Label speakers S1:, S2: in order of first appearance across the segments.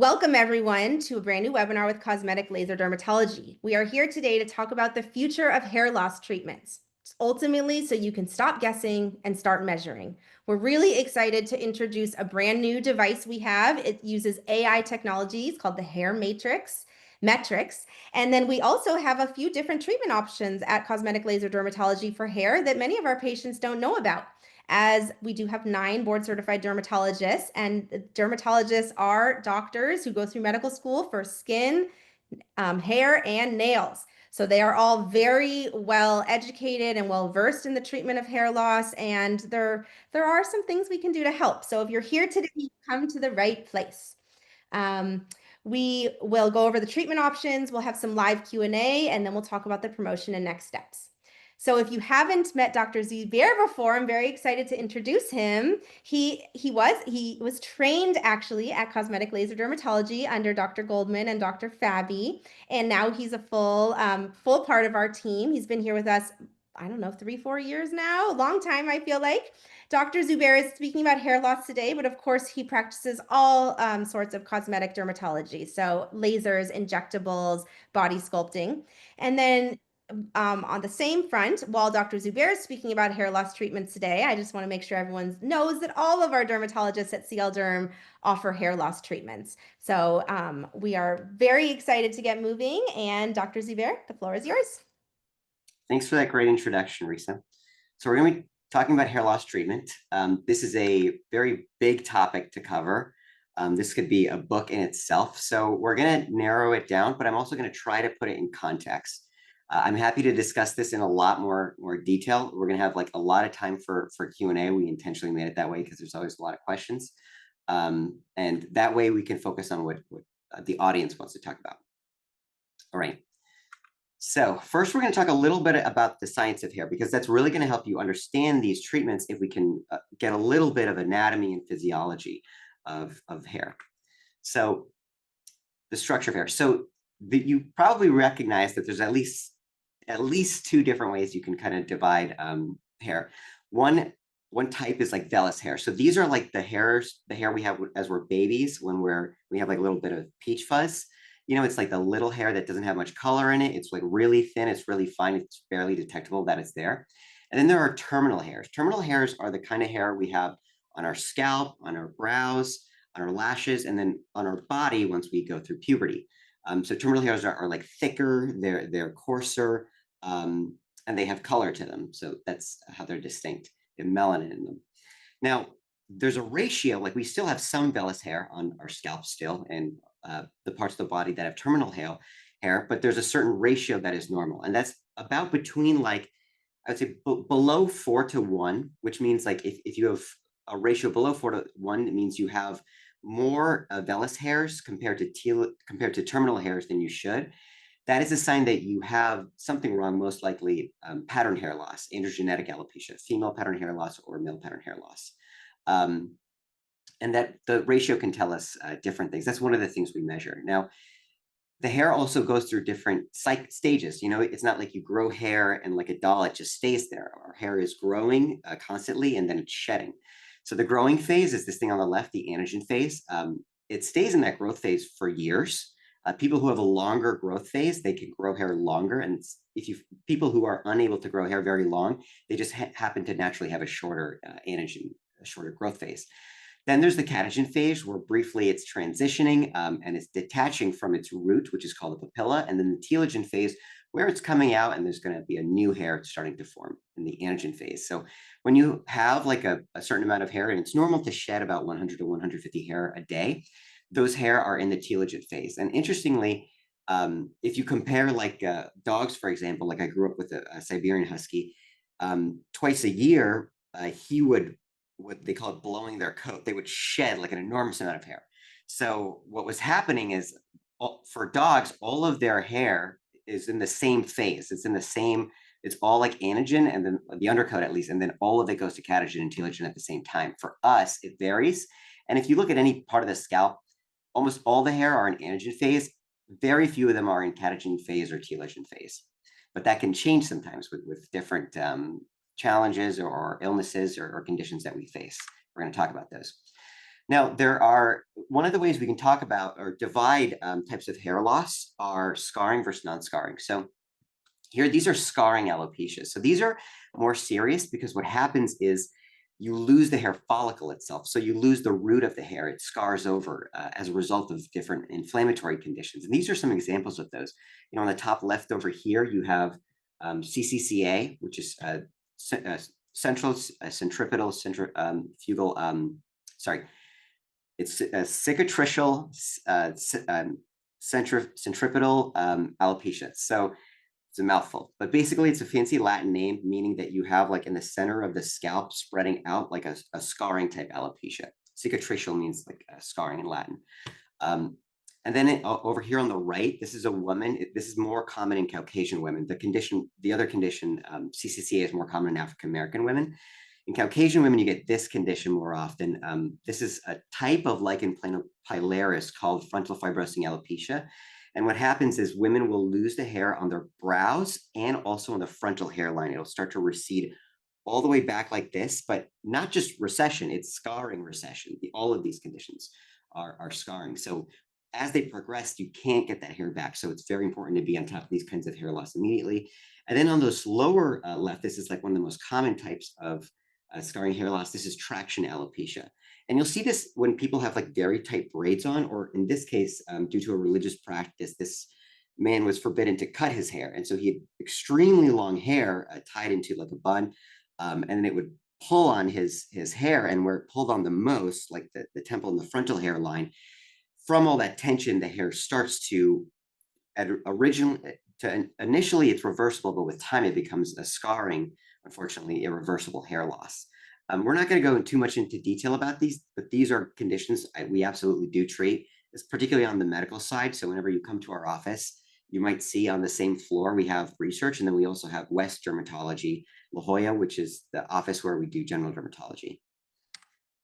S1: Welcome everyone to a brand new webinar with Cosmetic Laser Dermatology. We are here today to talk about the future of hair loss treatments, ultimately so you can stop guessing and start measuring. We're really excited to introduce a brand new device we have. It uses AI technologies called the HairMetrix. And then we also have a few different treatment options at Cosmetic Laser Dermatology for hair that many of our patients don't know about, as we do have 9 board certified dermatologists, and dermatologists are doctors who go through medical school for skin, hair, and nails. So they are all very well educated and well versed in the treatment of hair loss, and there are some things we can do to help. So if you're here today, you come to the right place. Um, we will go over the treatment options, we'll have some live Q&A, and then we'll talk about the promotion and next steps. So if you haven't met Dr. Zubair before, I'm very excited to introduce him. He was trained actually at Cosmetic Laser Dermatology under Dr. Goldman and Dr. Fabi, and now he's a full part of our team. He's been here with us, I don't know, 3-4 years now, a long time, I feel like. Dr. Zubair is speaking about hair loss today, but of course he practices all sorts of cosmetic dermatology, so lasers, injectables, body sculpting. And then on the same front, while Dr. Zubair is speaking about hair loss treatments today, I just want to make sure everyone knows that all of our dermatologists at CL Derm offer hair loss treatments. So we are very excited to get moving. And Dr. Zubair, the floor is yours.
S2: Thanks for that great introduction, Risa. So we're going to be talking about hair loss treatment. This is a very big topic to cover. This could be a book in itself. So we're going to narrow it down, but I'm also going to try to put it in context. I'm happy to discuss this in a lot more detail. We're going to have like a lot of time for Q&A. We intentionally made it that way because there's always a lot of questions. And that way we can focus on what the audience wants to talk about. All right. So first, we're going to talk a little bit about the science of hair, because that's really going to help you understand these treatments if we can get a little bit of anatomy and physiology of hair. So the structure of hair. So you probably recognize that there's at least 2 different ways you can kind of divide hair. One type is like vellus hair. So these are like the hair we have as we're babies, when we have like a little bit of peach fuzz. You know, it's like the little hair that doesn't have much color in it. It's like really thin. It's really fine. It's barely detectable that it's there. And then there are terminal hairs. Terminal hairs are the kind of hair we have on our scalp, on our brows, on our lashes, and then on our body once we go through puberty. So terminal hairs are like thicker, they're coarser, and they have color to them. So that's how they're distinct. They have melanin in them. Now, there's a ratio, like we still have some vellus hair on our scalp still, and the parts of the body that have terminal hair, but there's a certain ratio that is normal. And that's about between, like, I would say below 4:1, which means like if you have a ratio below 4:1, it means you have more vellus hairs compared to terminal hairs than you should. That is a sign that you have something wrong, most likely pattern hair loss, androgenetic alopecia, female pattern hair loss or male pattern hair loss. And that the ratio can tell us different things. That's one of the things we measure. Now, the hair also goes through different stages. You know, it's not like you grow hair and like a doll, it just stays there. Our hair is growing constantly, and then it's shedding. So the growing phase is this thing on the left, the anagen phase. It stays in that growth phase for years. People who have a longer growth phase, they can grow hair longer. And people who are unable to grow hair very long, they just happen to naturally have a shorter anagen, a shorter growth phase. Then there's the catagen phase, where briefly it's transitioning and it's detaching from its root, which is called the papilla. And then the telogen phase, where it's coming out and there's going to be a new hair starting to form in the anagen phase. So when you have like a certain amount of hair, and it's normal to shed about 100 to 150 hair a day, those hair are in the telogen phase. And interestingly, if you compare like dogs, for example, like I grew up with a Siberian Husky, twice a year, he would, what they call it, blowing their coat. They would shed like an enormous amount of hair. So what was happening is, for dogs, all of their hair is in the same phase. It's all like anagen, and then the undercoat at least, and then all of it goes to catagen and telogen at the same time. For us, it varies. And if you look at any part of the scalp, almost all the hair are in anagen phase. Very few of them are in catagen phase or telogen phase. But that can change sometimes with different challenges or illnesses or conditions that we face. We're going to talk about those. Now, one of the ways we can talk about or divide types of hair loss are scarring versus non-scarring. So here, these are scarring alopecia. So these are more serious because what happens is you lose the hair follicle itself. So you lose the root of the hair. It scars over as a result of different inflammatory conditions. And these are some examples of those. On the top left over here, you have CCCA, which is central centripetal fugal. Sorry, it's a cicatricial centripetal alopecia. So it's a mouthful, but basically it's a fancy Latin name, meaning that you have like in the center of the scalp spreading out like a scarring type alopecia. Cicatricial means like scarring in Latin. And then over here on the right, this is a woman. This is more common in Caucasian women. The other condition, CCCA, is more common in African American women. In Caucasian women, you get this condition more often. This is a type of lichen planopilaris called frontal fibrosing alopecia. And what happens is women will lose the hair on their brows and also on the frontal hairline. It'll start to recede all the way back like this, but not just recession, it's scarring recession. All of these conditions are scarring. So as they progress, you can't get that hair back. So it's very important to be on top of these kinds of hair loss immediately. And then on this lower left, this is like one of the most common types of scarring hair loss. This is traction alopecia. And you'll see this when people have like very tight braids on, or in this case, due to a religious practice, this man was forbidden to cut his hair. And so he had extremely long hair tied into like a bun. And then it would pull on his hair, and where it pulled on the most, like the temple and the frontal hairline, from all that tension, the hair starts to initially it's reversible, but with time it becomes a scarring, unfortunately, irreversible hair loss. We're not going to go too much into detail about these, but these are conditions we absolutely do treat, particularly on the medical side. So whenever you come to our office, you might see on the same floor, we have research, and then we also have West Dermatology, La Jolla, which is the office where we do general dermatology.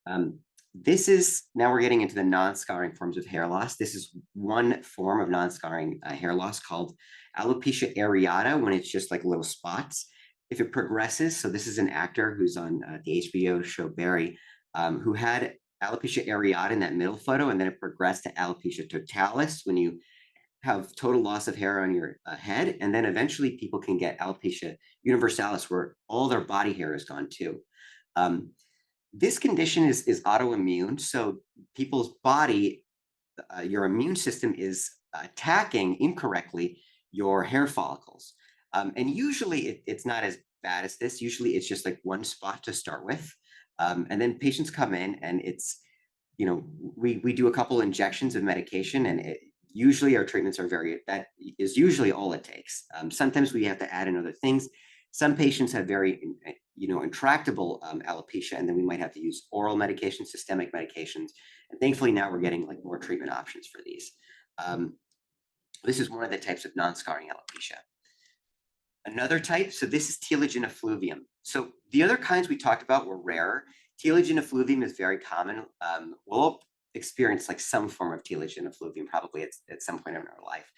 S2: Now we're getting into the non-scarring forms of hair loss. This is one form of non-scarring hair loss called alopecia areata, when it's just like little spots. If it progresses, so this is an actor who's on the HBO show Barry, who had alopecia areata in that middle photo, and then it progressed to alopecia totalis when you have total loss of hair on your head, and then eventually people can get alopecia universalis, where all their body hair is gone too. This condition is autoimmune, so people's body, your immune system is attacking incorrectly your hair follicles. And usually it's not as bad as this. Usually it's just like one spot to start with. And then patients come in and we do a couple injections of medication, and usually our treatments are that is usually all it takes. Sometimes we have to add in other things. Some patients have very, intractable alopecia, and then we might have to use oral medications, systemic medications. And thankfully now we're getting like more treatment options for these. This is one of the types of non-scarring alopecia. Another type, so this is telogen effluvium. So the other kinds we talked about were rare. Telogen effluvium is very common. We'll experience like some form of telogen effluvium probably at some point in our life.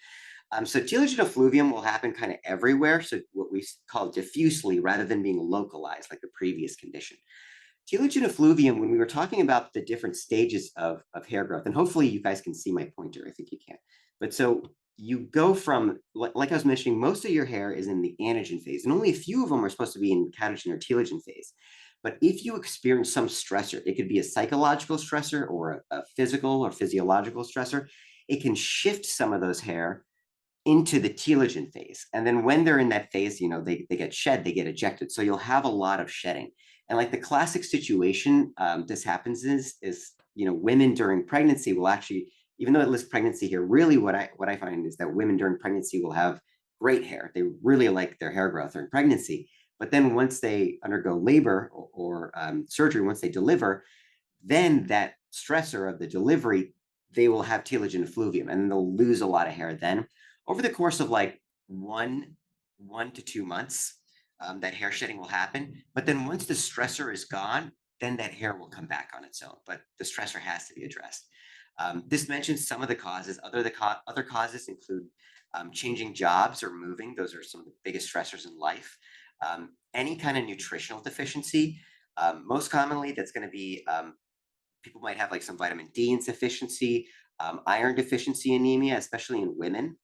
S2: So telogen effluvium will happen kind of everywhere. So what we call diffusely rather than being localized like the previous condition. Telogen effluvium, when we were talking about the different stages of hair growth, and hopefully you guys can see my pointer, I think you can. But so you go from, like I was mentioning, most of your hair is in the anagen phase, and only a few of them are supposed to be in catagen or telogen phase. But if you experience some stressor, it could be a psychological stressor or a physical or physiological stressor, it can shift some of those hair into the telogen phase. And then when they're in that phase, they get shed, they get ejected. So you'll have a lot of shedding. And like the classic situation this happens is women during pregnancy will actually, even though it lists pregnancy here, really what I find is that women during pregnancy will have great hair. They really like their hair growth during pregnancy. But then once they undergo labor or surgery, once they deliver, then that stressor of the delivery, they will have telogen effluvium, and they'll lose a lot of hair then. Over the course of like one to 2 months, that hair shedding will happen. But then once the stressor is gone, then that hair will come back on its own. But the stressor has to be addressed. This mentions some of the causes. Other causes include changing jobs or moving. Those are some of the biggest stressors in life. Any kind of nutritional deficiency. Most commonly, that's going to be People might have like some vitamin D insufficiency, iron deficiency anemia, especially in women,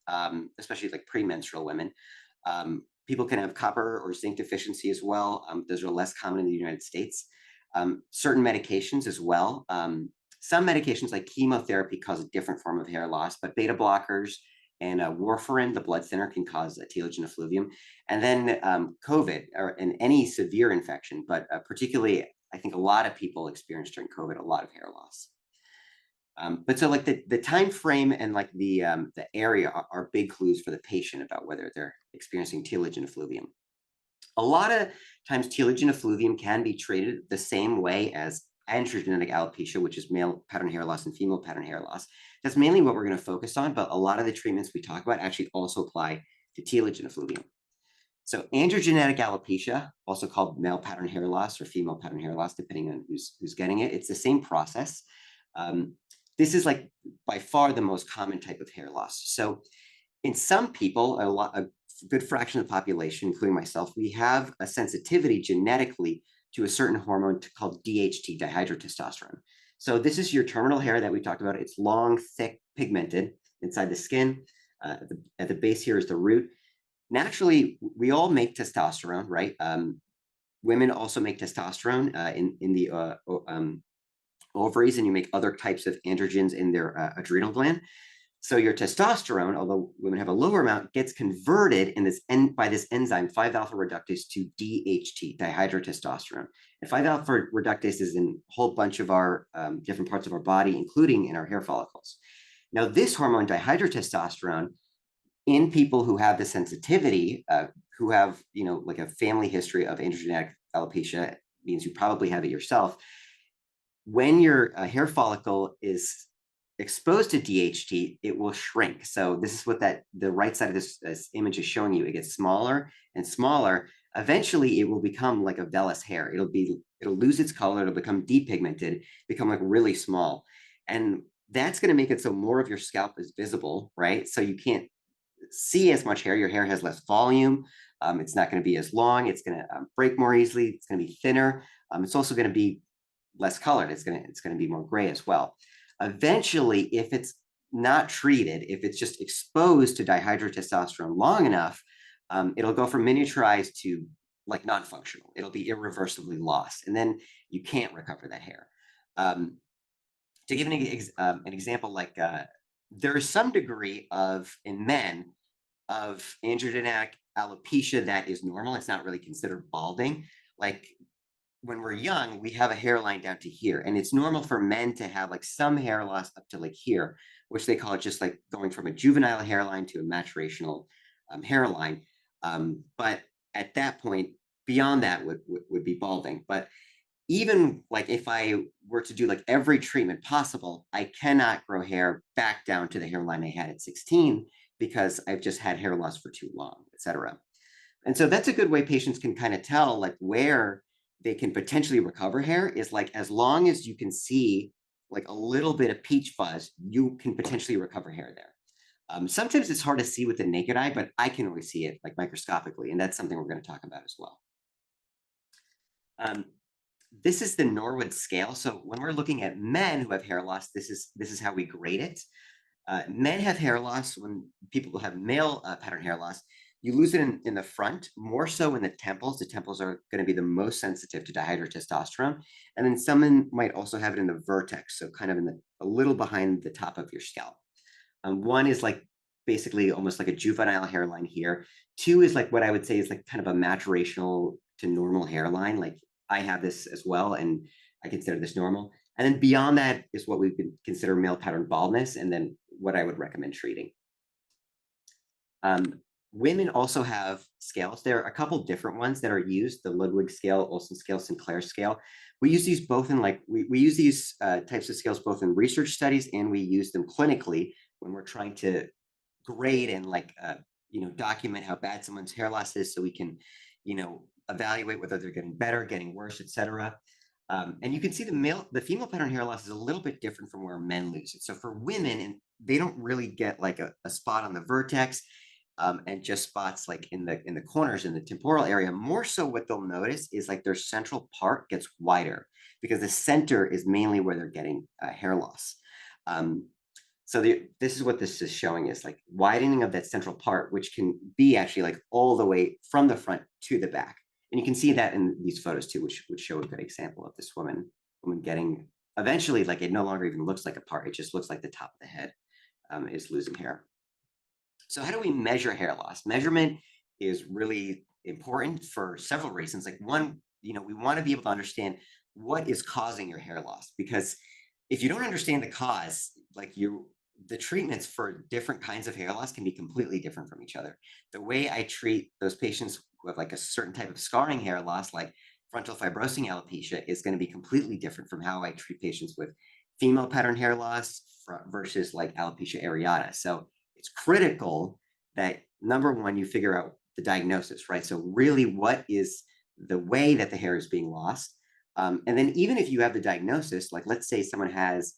S2: especially like premenstrual women. People can have copper or zinc deficiency as well. Those are less common in the United States. Certain medications as well. Some medications like chemotherapy cause a different form of hair loss, but beta blockers and warfarin, the blood thinner, can cause a telogen effluvium. And then COVID and any severe infection, but particularly, I think a lot of people experienced during COVID a lot of hair loss. But so like the time frame and like the area are big clues for the patient about whether they're experiencing telogen effluvium. A lot of times telogen effluvium can be treated the same way as androgenetic alopecia, which is male pattern hair loss and female pattern hair loss. That's mainly what we're going to focus on, but a lot of the treatments we talk about actually also apply to telogen effluvium. So androgenetic alopecia, also called male pattern hair loss or female pattern hair loss, depending on who's getting it, it's the same process. This is like by far the most common type of hair loss. So in some people, a good fraction of the population, including myself, we have a sensitivity genetically to a certain hormone called DHT, dihydrotestosterone. So this is your terminal hair that we talked about. It's long, thick, pigmented inside the skin. At the base here is the root. Naturally, we all make testosterone, right? Women also make testosterone in the ovaries, and you make other types of androgens in their adrenal gland. So your testosterone, although women have a lower amount, gets converted by this enzyme 5-alpha reductase to DHT, dihydrotestosterone. And 5-alpha reductase is in a whole bunch of our different parts of our body, including in our hair follicles. Now, this hormone, dihydrotestosterone, in people who have the sensitivity, who have, like a family history of androgenetic alopecia, means you probably have it yourself. When your hair follicle is exposed to DHT, it will shrink. So this is what the right side of this image is showing you. It gets smaller and smaller. Eventually, it will become like a vellus hair. It'll lose its color. It'll become depigmented, become like really small, and that's going to make it so more of your scalp is visible, right? So you can't see as much hair. Your hair has less volume. It's not going to be as long. It's going to break more easily. It's going to be thinner. It's also going to be less colored. It's going to be more gray as well. Eventually, if it's not treated, if it's just exposed to dihydrotestosterone long enough, it'll go from miniaturized to like non-functional. It'll be irreversibly lost, and then you can't recover that hair. To give an example, like there is some degree in men of androgenetic alopecia that is normal. It's not really considered balding. Like when we're young, we have a hairline down to here, and it's normal for men to have like some hair loss up to like here, which they call it just like going from a juvenile hairline to a maturational hairline. But at that point, beyond that would be balding. But even like if I were to do like every treatment possible, I cannot grow hair back down to the hairline I had at 16 because I've just had hair loss for too long, et cetera. And so that's a good way patients can kind of tell like where they can potentially recover hair is like as long as you can see like a little bit of peach fuzz, you can potentially recover hair there. Sometimes it's hard to see with the naked eye, but I can always see it like microscopically, and that's something we're going to talk about as well. This is the Norwood scale. So when we're looking at men who have hair loss, this is how we grade it. Men have hair loss when people have male pattern hair loss. You lose it in the front, more so in the temples. The temples are going to be the most sensitive to dihydrotestosterone. And then some might also have it in the vertex, so kind of a little behind the top of your scalp. One is like basically almost like a juvenile hairline here. Two is like what I would say is like kind of a maturational to normal hairline. Like I have this as well, and I consider this normal. And then beyond that is what we could consider male pattern baldness, and then what I would recommend treating. Women also have scales. There are a couple different ones that are used: the Ludwig scale, Olsen scale, Sinclair scale. We use these both in like we use these types of scales both in research studies, and we use them clinically when we're trying to grade and like document how bad someone's hair loss is, so we can evaluate whether they're getting better, getting worse, etc. And you can see the female pattern hair loss is a little bit different from where men lose it. So for women, and they don't really get like a spot on the vertex, and just spots like in the corners in the temporal area. More so, what they'll notice is like their central part gets wider because the center is mainly where they're getting hair loss. Um, so this is what this is showing is like widening of that central part, which can be actually like all the way from the front to the back. And you can see that in these photos too, which would show a good example of this woman getting eventually, like it no longer even looks like a part. It just looks like the top of the head is losing hair. So how do we measure hair loss? Measurement is really important for several reasons. Like one, we want to be able to understand what is causing your hair loss, because if you don't understand the cause, the treatments for different kinds of hair loss can be completely different from each other. The way I treat those patients who have like a certain type of scarring hair loss, like frontal fibrosing alopecia, is going to be completely different from how I treat patients with female pattern hair loss versus like alopecia areata. So it's critical that number one, you figure out the diagnosis, right? So really, what is the way that the hair is being lost? And then even if you have the diagnosis, like let's say someone has,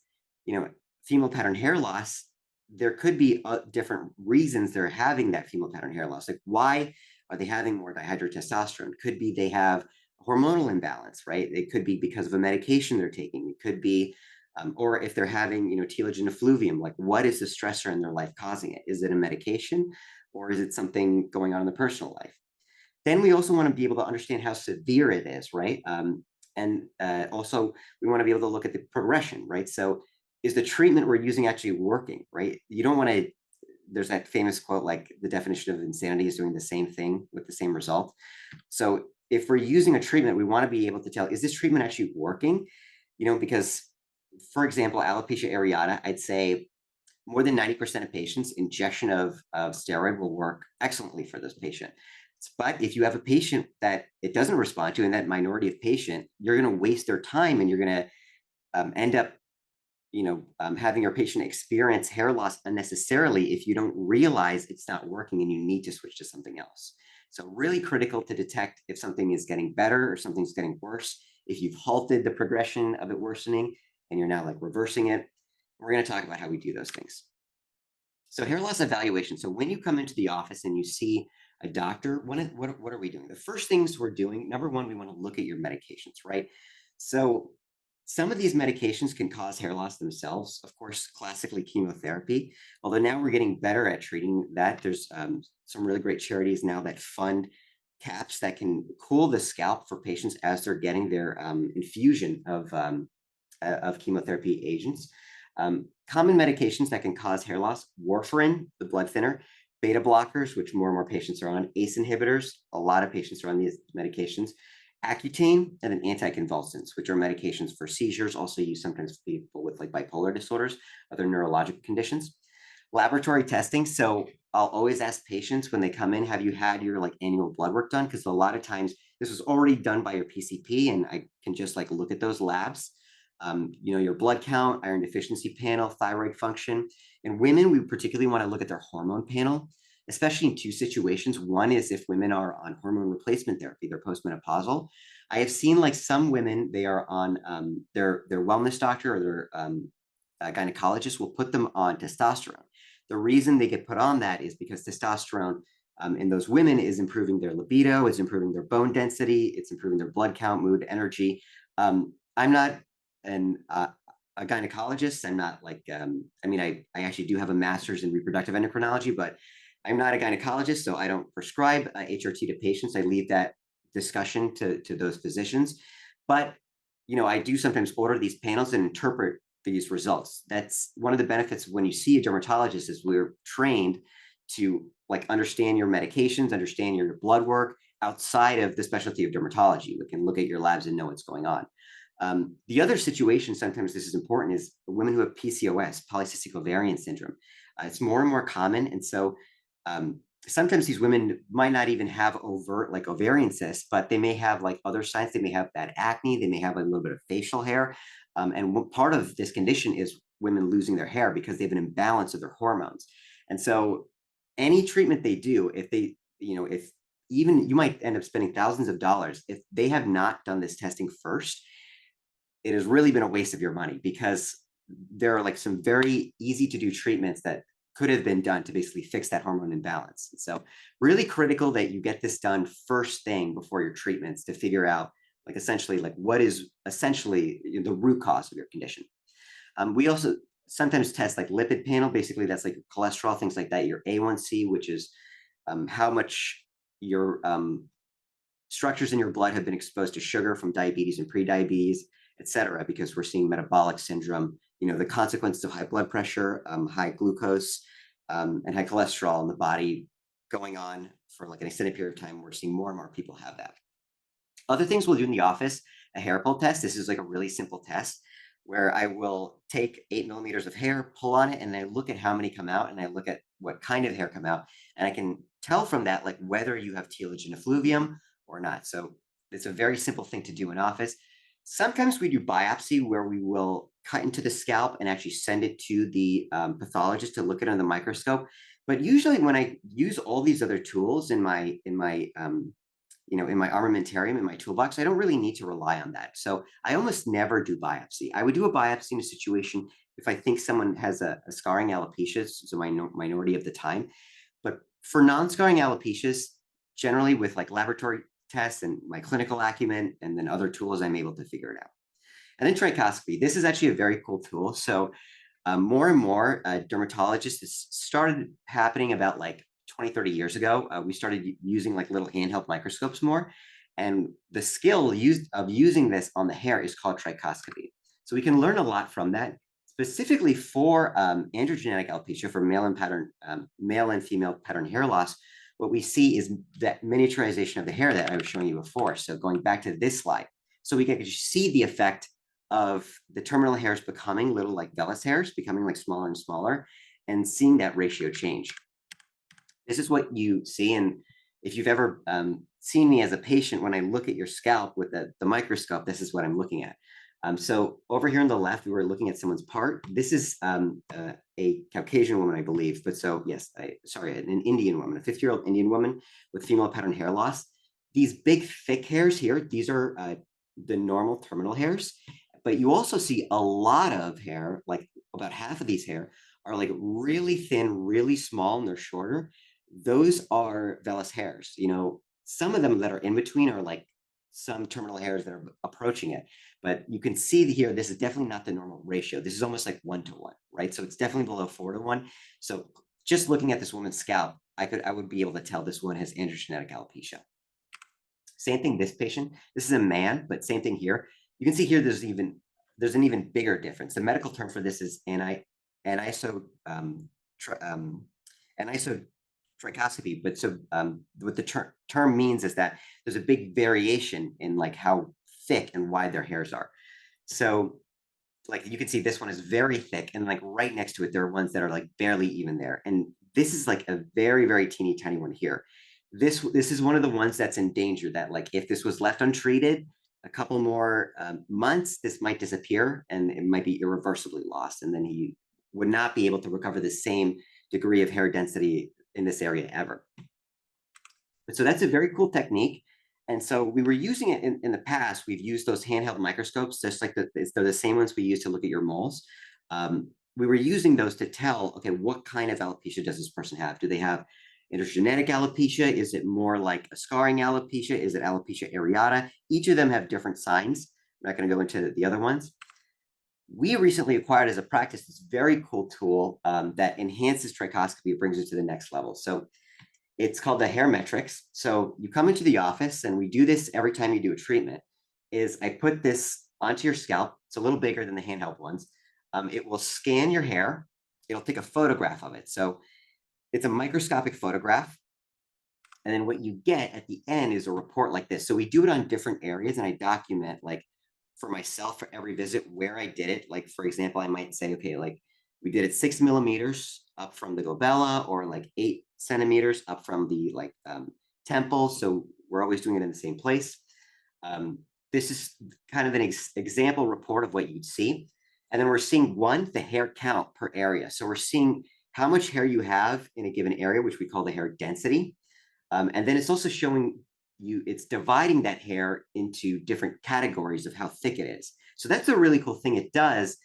S2: female pattern hair loss, there could be different reasons they're having that female pattern hair loss. Like why are they having more dihydrotestosterone? Could be they have hormonal imbalance, right? It could be because of a medication they're taking. It could be, or if they're having, telogen effluvium, like what is the stressor in their life causing it? Is it a medication or is it something going on in the personal life? Then we also want to be able to understand how severe it is, right? And also we want to be able to look at the progression, right? So is the treatment we're using actually working, right? You don't want to, there's that famous quote, like the definition of insanity is doing the same thing with the same result. So if we're using a treatment, we want to be able to tell, is this treatment actually working? Because for example, alopecia areata, I'd say more than 90% of patients, injection of steroid will work excellently for this patient. But if you have a patient that it doesn't respond to, in that minority of patient, you're going to waste their time and you're going to end up, having your patient experience hair loss unnecessarily if you don't realize it's not working and you need to switch to something else. So really critical to detect if something is getting better or something's getting worse. If you've halted the progression of it worsening and you're now like reversing it, we're going to talk about how we do those things. So hair loss evaluation. So when you come into the office and you see a doctor, what are we doing? The first things we're doing, number one, we want to look at your medications, right? So some of these medications can cause hair loss themselves. Of course, classically chemotherapy, although now we're getting better at treating that. There's some really great charities now that fund caps that can cool the scalp for patients as they're getting their infusion of chemotherapy agents. Common medications that can cause hair loss: warfarin, the blood thinner; beta blockers, which more and more patients are on; ACE inhibitors, a lot of patients are on these medications; Accutane, and then anticonvulsants, which are medications for seizures, also used sometimes for people with like bipolar disorders, other neurological conditions. Laboratory testing. So I'll always ask patients when they come in, have you had your like annual blood work done? Because a lot of times this was already done by your PCP and I can just like look at those labs. Your blood count, iron deficiency panel, thyroid function. In women, we particularly want to look at their hormone panel, especially in two situations. One is if women are on hormone replacement therapy, they're postmenopausal. I have seen like some women, they are on their wellness doctor or their gynecologist will put them on testosterone. The reason they get put on that is because testosterone in those women is improving their libido, is improving their bone density, it's improving their blood count, mood, energy. I'm not a gynecologist. I'm not like, I actually do have a master's in reproductive endocrinology, but I'm not a gynecologist, so I don't prescribe HRT to patients. I leave that discussion to those physicians. But, I do sometimes order these panels and interpret these results. That's one of the benefits when you see a dermatologist is we're trained to like understand your medications, understand your blood work outside of the specialty of dermatology. We can look at your labs and know what's going on. The other situation, sometimes this is important, is women who have PCOS, polycystic ovarian syndrome. It's more and more common. And so sometimes these women might not even have overt like ovarian cysts, but they may have like other signs. They may have bad acne. They may have a little bit of facial hair. And part of this condition is women losing their hair because they have an imbalance of their hormones. And so any treatment they do, if they, if even you might end up spending thousands of dollars, if they have not done this testing first, it has really been a waste of your money because there are like some very easy to do treatments that could have been done to basically fix that hormone imbalance. So really critical that you get this done first thing before your treatments to figure out like essentially like what is essentially the root cause of your condition. We also sometimes test like lipid panel. Basically, that's like cholesterol, things like that. Your A1C, which is how much your structures in your blood have been exposed to sugar from diabetes and pre-diabetes, et cetera, because we're seeing metabolic syndrome, the consequences of high blood pressure, high glucose, and high cholesterol in the body going on for like an extended period of time. We're seeing more and more people have that. Other things we'll do in the office, a hair pull test. This is like a really simple test where I will take 8 millimeters of hair, pull on it, and I look at how many come out, and I look at what kind of hair come out, and I can tell from that like whether you have telogen effluvium or not. So it's a very simple thing to do in office. Sometimes we do biopsy where we will cut into the scalp and actually send it to the pathologist to look at it under the microscope. But usually when I use all these other tools in my in my armamentarium, in my toolbox, I don't really need to rely on that. So I almost never do biopsy. I would do a biopsy in a situation if I think someone has a scarring alopecia, so my minority of the time. But for non-scarring alopecias, generally with like laboratory tests and my clinical acumen and then other tools, I'm able to figure it out. And then trichoscopy. This is actually a very cool tool. So more and more dermatologists, it's started happening about like 20, 30 years ago. We started using like little handheld microscopes more. And the skill of using this on the hair is called trichoscopy. So we can learn a lot from that, specifically for androgenetic alopecia, for male and female pattern hair loss. What we see is that miniaturization of the hair that I was showing you before. So going back to this slide, so we can see the effect of the terminal hairs becoming little like vellus hairs, becoming like smaller and smaller, and seeing that ratio change. This is what you see. And if you've ever seen me as a patient, when I look at your scalp with the microscope, this is what I'm looking at. So over here on the left, we were looking at someone's part. This is a Caucasian woman, I believe. But so, yes, an Indian woman, a 50-year-old Indian woman with female pattern hair loss. These big, thick hairs here, these are the normal terminal hairs. But you also see a lot of hair, like about half of these hair are like really thin, really small, and they're shorter. Those are vellus hairs. Some of them that are in between are like some terminal hairs that are approaching it. But you can see here, this is definitely not the normal ratio. This is almost like 1-to-1, right? So it's definitely below 4-to-1. So just looking at this woman's scalp, I would be able to tell this one has androgenetic alopecia. Same thing, this patient. This is a man, but same thing here. You can see here there's an even bigger difference. The medical term for this is anisotrichoscopy. But so what the term means is that there's a big variation in like how thick and wide their hairs are. So like you can see this one is very thick, and like right next to it, there are ones that are like barely even there. And this is like a very, very teeny tiny one here. This is one of the ones that's in danger, that like if this was left untreated, a couple more months, this might disappear and it might be irreversibly lost. And then he would not be able to recover the same degree of hair density in this area ever. But so that's a very cool technique. And so we were using it in the past. We've used those handheld microscopes, just like they're the same ones we use to look at your moles. We were using those to tell, okay, what kind of alopecia does this person have? Do they have androgenetic alopecia? Is it more like a scarring alopecia? Is it alopecia areata? Each of them have different signs. I'm not going to go into the other ones. We recently acquired as a practice this very cool tool that enhances trichoscopy, brings it to the next level. So it's called the HairMetrix. So you come into the office, and we do this every time you do a treatment, is I put this onto your scalp. It's a little bigger than the handheld ones. It will scan your hair. It'll take a photograph of it. So it's a microscopic photograph. And then what you get at the end is a report like this. So we do it on different areas, and I document like for myself for every visit where I did it. Like, for example, I might say, okay, like we did it 6 millimeters up from the glabella, or like 8 centimeters up from the like temple. So we're always doing it in the same place. This is kind of an example report of what you'd see. And then we're seeing the hair count per area. So we're seeing how much hair you have in a given area, which we call the hair density. And then it's also showing you, it's dividing that hair into different categories of how thick it is. So that's a really cool thing it does.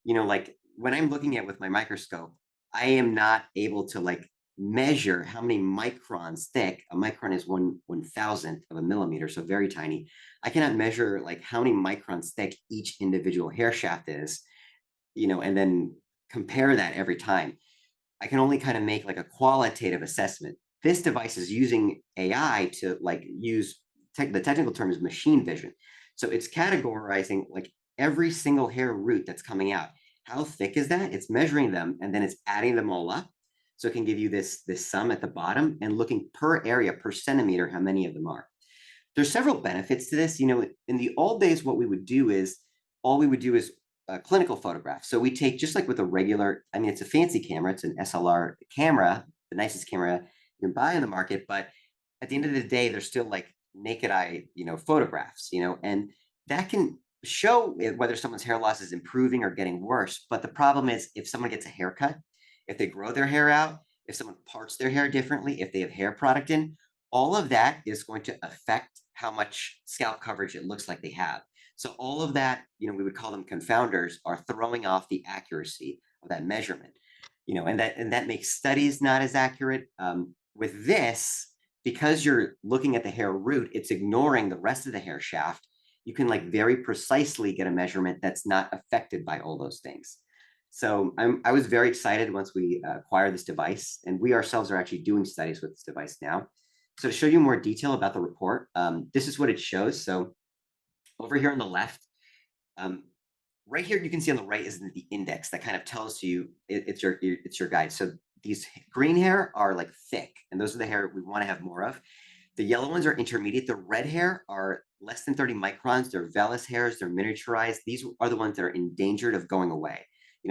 S2: Like when I'm looking at it with my microscope, I am not able to like measure how many microns thick. A micron is 1/1000th of a millimeter, so very tiny. I cannot measure like how many microns thick each individual hair shaft is, and then compare that every time. I can only kind of make like a qualitative assessment. This device is using AI to like use the technical term is machine vision. So it's categorizing like every single hair root that's coming out. How thick is that? It's measuring them and then it's adding them all up. So it can give you this sum at the bottom and looking per area, per centimeter, how many of them are. There's several benefits to this. In the old days, what we would do is all we would do is a clinical photograph. So we take just like with a regular, I mean, it's a fancy camera, it's an SLR camera, the nicest camera you can buy on the market. But at the end of the day, they're still like naked eye, photographs, and that can show whether someone's hair loss is improving or getting worse. But the problem is if someone gets a haircut, if they grow their hair out, if someone parts their hair differently, if they have hair product in, all of that is going to affect how much scalp coverage it looks like they have. So all of that, we would call them confounders, are throwing off the accuracy of that measurement. And that makes studies not as accurate. With this, because you're looking at the hair root, it's ignoring the rest of the hair shaft. You can like very precisely get a measurement that's not affected by all those things. So I was very excited once we acquired this device, and we ourselves are actually doing studies with this device now. So to show you more detail about the report, this is what it shows. So over here on the left, right here, you can see on the right is the index that kind of tells you it's your guide. So these green hair are like thick, and those are the hair we want to have more of. The yellow ones are intermediate. The red hair are less than 30 microns. They're vellus hairs. They're miniaturized. These are the ones that are endangered of going away.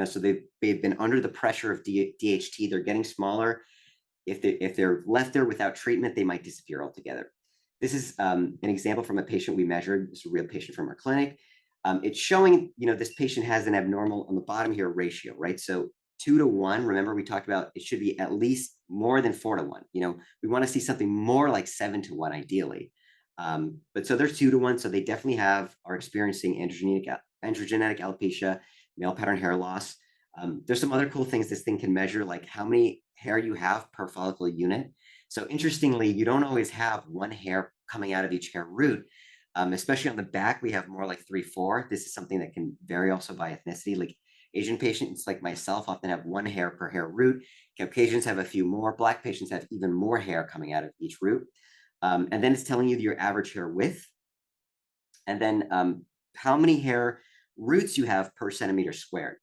S2: So they've been under the pressure of DHT. They're getting smaller. If they're left there without treatment, they might disappear altogether. This is an example from a patient we measured. This is a real patient from our clinic. It's showing, this patient has an abnormal on the bottom here ratio, right? So 2-to-1, remember we talked about it should be at least more than 4-to-1. We want to see something more like 7-to-1 ideally. But so there's 2-to-1. So they definitely are experiencing androgenetic alopecia, male pattern hair loss. There's some other cool things this thing can measure, like how many hair you have per follicle unit. So interestingly, you don't always have one hair coming out of each hair root. Especially on the back, we have more like 3-4. This is something that can vary also by ethnicity. Like Asian patients like myself often have one hair per hair root. Caucasians have a few more. Black patients have even more hair coming out of each root. And then it's telling you your average hair width. And then how many hair roots you have per centimeter squared.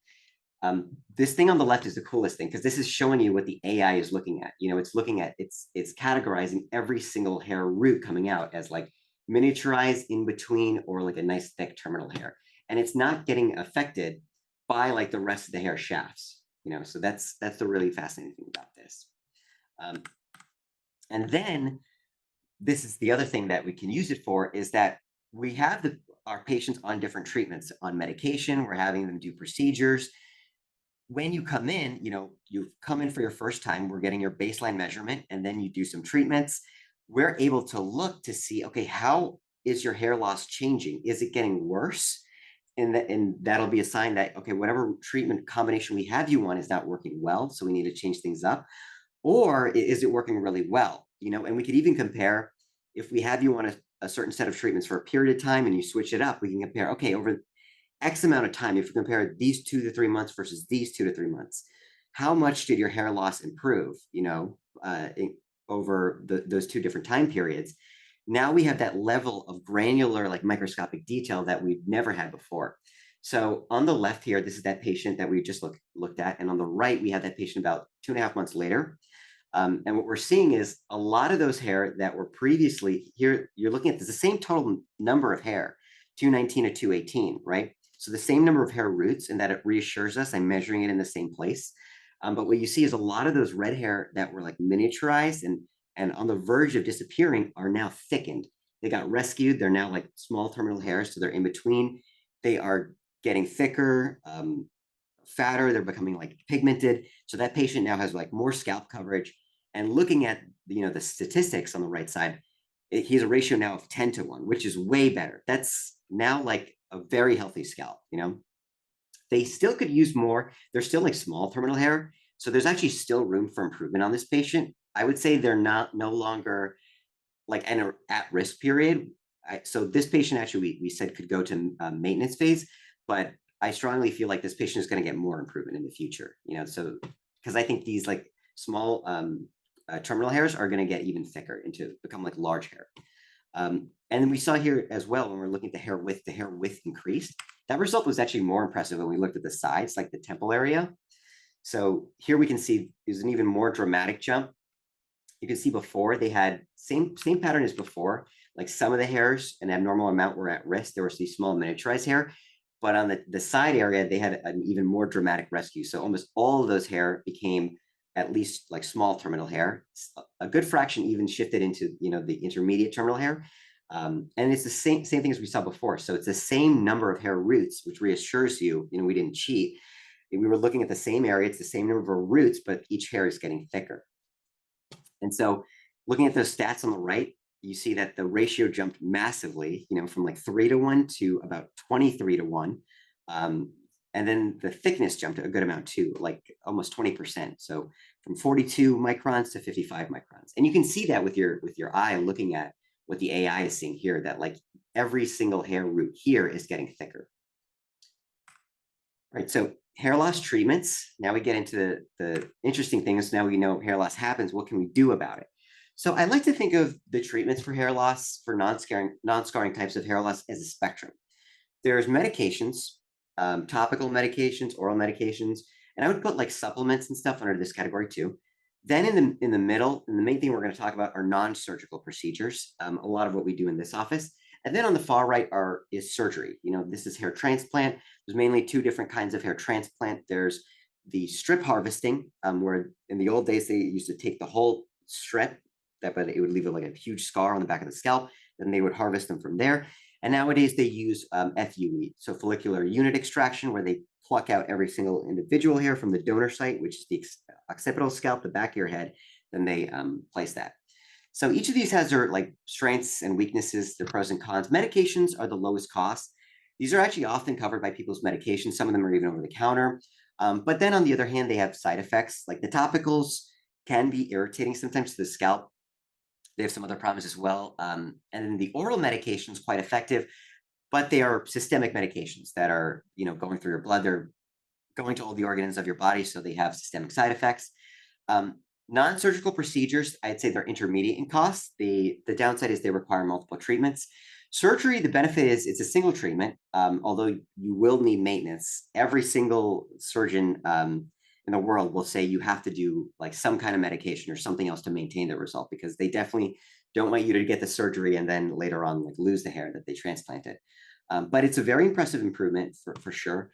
S2: This thing on the left is the coolest thing because this is showing you what the AI is looking at. It's categorizing every single hair root coming out as like miniaturized in between or like a nice thick terminal hair. And it's not getting affected by like the rest of the hair shafts, so that's the really fascinating thing about this. And then this is the other thing that we can use it for is that we have our patients on different treatments, on medication, we're having them do procedures. When you come in, you've come in for your first time, we're getting your baseline measurement, and then you do some treatments. We're able to look to see, okay, how is your hair loss changing? Is it getting worse? And that'll be a sign that, okay, whatever treatment combination we have you on is not working well, so we need to change things up. Or is it working really well? And we could even compare if we have you on a certain set of treatments for a period of time and you switch it up, we can compare, okay, over X amount of time, if you compare these 2 to 3 months versus these 2 to 3 months, how much did your hair loss improve, over those two different time periods? Now we have that level of granular, like microscopic detail that we've never had before. So on the left here, this is that patient that we just looked at. And on the right, we have that patient about 2.5 months later. And what we're seeing is a lot of those hair that were previously here, you're looking at the same total number of hair, 219 to 218, right? So the same number of hair roots, and that it reassures us I'm measuring it in the same place. But what you see is a lot of those red hair that were like miniaturized and on the verge of disappearing are now thickened. They got rescued. They're now like small terminal hairs, so they're in between. They are getting thicker, fatter. They're becoming like pigmented. So that patient now has like more scalp coverage. And looking at the statistics on the right side, he has a ratio now of 10-to-1, which is way better. That's now like a very healthy scalp. They still could use more. They're still like small terminal hair, So there's actually still room for improvement on this patient. I would say they're not no longer like an at-risk period. So this patient actually we said could go to maintenance phase, but I strongly feel like this patient is going to get more improvement in the future. So because I think these like small terminal hairs are going to get even thicker into become like large hair. And then we saw here as well when we're looking at the hair width increased. That result was actually more impressive when we looked at the sides, like the temple area. So here we can see there's an even more dramatic jump. You can see before they had same pattern as before. Like some of the hairs, an abnormal amount were at risk. There was these small miniaturized hair, but on the side area, they had an even more dramatic rescue. So almost all of those hair became at least like small terminal hair. A good fraction even shifted into the intermediate terminal hair. And it's the same thing as we saw before. So it's the same number of hair roots, which reassures you, we didn't cheat. We were looking at the same area, it's the same number of roots, but each hair is getting thicker. And so looking at those stats on the right, you see that the ratio jumped massively, from like 3-to-1 to about 23-to-1. And then the thickness jumped a good amount too, like almost 20%. So from 42 microns to 55 microns. And you can see that with your eye looking at what the AI is seeing here, that like every single hair root here is getting thicker. Right, so hair loss treatments. Now we get into the interesting things. Now we know hair loss happens. What can we do about it? So I like to think of the treatments for hair loss, for non-scarring types of hair loss, as a spectrum. There's medications, topical medications, oral medications, and I would put like supplements and stuff under this category too. Then in the middle, and the main thing we're going to talk about are non-surgical procedures. A lot of what we do in this office. And then on the far right is surgery. This is hair transplant. There's mainly two different kinds of hair transplant. There's the strip harvesting, where in the old days they used to take the whole strip, but it would leave like a huge scar on the back of the scalp. Then they would harvest them from there. And nowadays they use FUE, so follicular unit extraction, where they pluck out every single individual hair from the donor site, which is the occipital scalp, the back of your head. Then they place that. So each of these has their like strengths and weaknesses, their pros and cons. Medications are the lowest cost. These are actually often covered by people's medications. Some of them are even over the counter. But then on the other hand, they have side effects. Like the topicals can be irritating sometimes to the scalp. They have some other problems as well. And then the oral medications quite effective, but they are systemic medications that are going through your blood. They're going to all the organs of your body, so they have systemic side effects. Non-surgical procedures, I'd say they're intermediate in cost. The downside is they require multiple treatments. Surgery, the benefit is it's a single treatment, although you will need maintenance. Every single surgeon in the world will say you have to do like some kind of medication or something else to maintain the result, because they definitely don't want you to get the surgery and then later on like lose the hair that they transplanted. But it's a very impressive improvement for sure.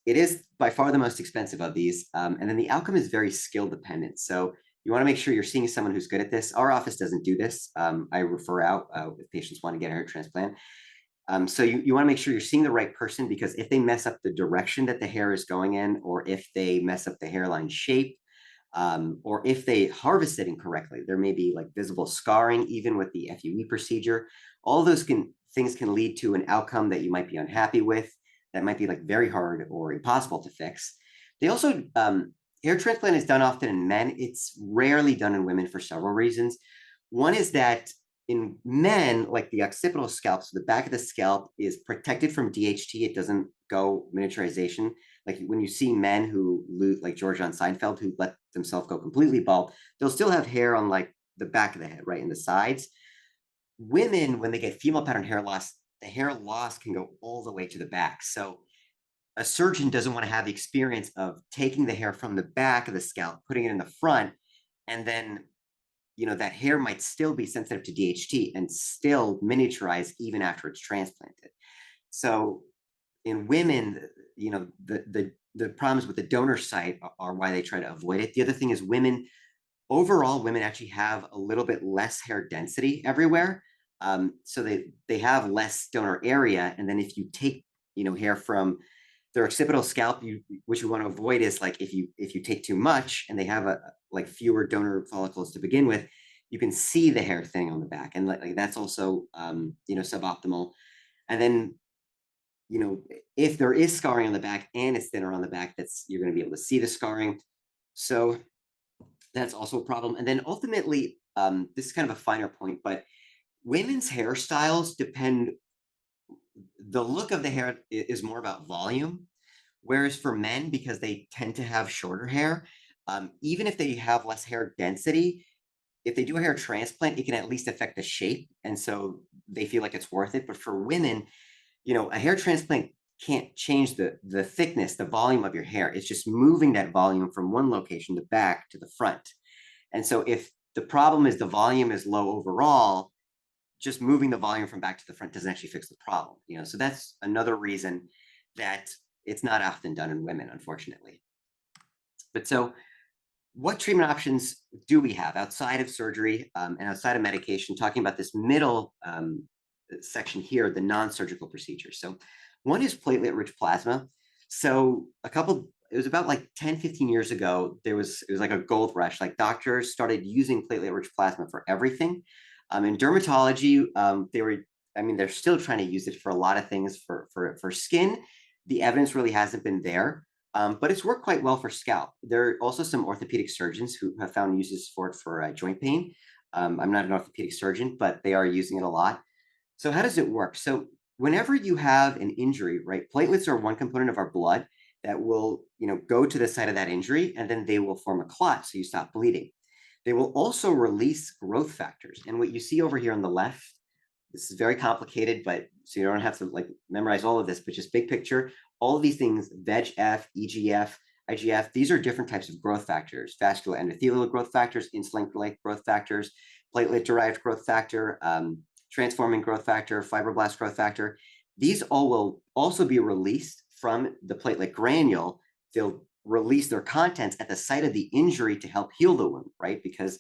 S2: It is by far the most expensive of these. And then the outcome is very skill dependent. So you want to make sure you're seeing someone who's good at this. Our office doesn't do this. I refer out if patients want to get a hair transplant. So you want to make sure you're seeing the right person, because if they mess up the direction that the hair is going in, or if they mess up the hairline shape, or if they harvest it incorrectly, there may be like visible scarring, even with the FUE procedure. All those things can lead to an outcome that you might be unhappy with, that might be like very hard or impossible to fix. They also, hair transplant is done often in men. It's rarely done in women for several reasons. One is that in men, like the occipital scalp, so the back of the scalp is protected from DHT. It doesn't go miniaturization. Like when you see men who lose, like George on Seinfeld, who let themselves go completely bald, they'll still have hair on like the back of the head, right, in the sides. Women, when they get female pattern hair loss, the hair loss can go all the way to the back. So a surgeon doesn't want to have the experience of taking the hair from the back of the scalp, putting it in the front, and then that hair might still be sensitive to DHT and still miniaturize even after it's transplanted. So in women, the problems with the donor site are why they try to avoid it. The other thing is overall, women actually have a little bit less hair density everywhere. So they have less donor area. And then if you take, hair from their occipital scalp, what you want to avoid is like if you take too much and they have like fewer donor follicles to begin with, you can see the hair thinning on the back, and like that's also suboptimal. And then if there is scarring on the back and it's thinner on the back, you're going to be able to see the scarring. So that's also a problem. And then ultimately, this is kind of a finer point, but women's hairstyles depend, the look of the hair is more about volume. Whereas for men, because they tend to have shorter hair, even if they have less hair density, if they do a hair transplant, it can at least affect the shape. And so they feel like it's worth it. But for women, a hair transplant can't change the thickness, the volume of your hair. It's just moving that volume from one location, the back to the front. And so if the problem is the volume is low overall, just moving the volume from back to the front doesn't actually fix the problem. So that's another reason that it's not often done in women, unfortunately. But so what treatment options do we have outside of surgery and outside of medication, talking about this middle section here, the non-surgical procedures? So one is platelet-rich plasma. So it was about like 10, 15 years ago, it was like a gold rush. Like doctors started using platelet-rich plasma for everything. In dermatology, they're still trying to use it for a lot of things. For skin, the evidence really hasn't been there. But it's worked quite well for scalp. There are also some orthopedic surgeons who have found uses for it for joint pain. I'm not an orthopedic surgeon, but they are using it a lot. So how does it work? So whenever you have an injury, right, platelets are one component of our blood that will, go to the site of that injury, and then they will form a clot, so you stop bleeding. They will also release growth factors. And what you see over here on the left, this is very complicated, but so you don't have to like memorize all of this, but just big picture, all of these things, VEGF, EGF, IGF, these are different types of growth factors: vascular endothelial growth factors, insulin-like growth factors, platelet-derived growth factor, transforming growth factor, fibroblast growth factor. These all will also be released from the platelet granule. They'll release their contents at the site of the injury to help heal the wound, right? Because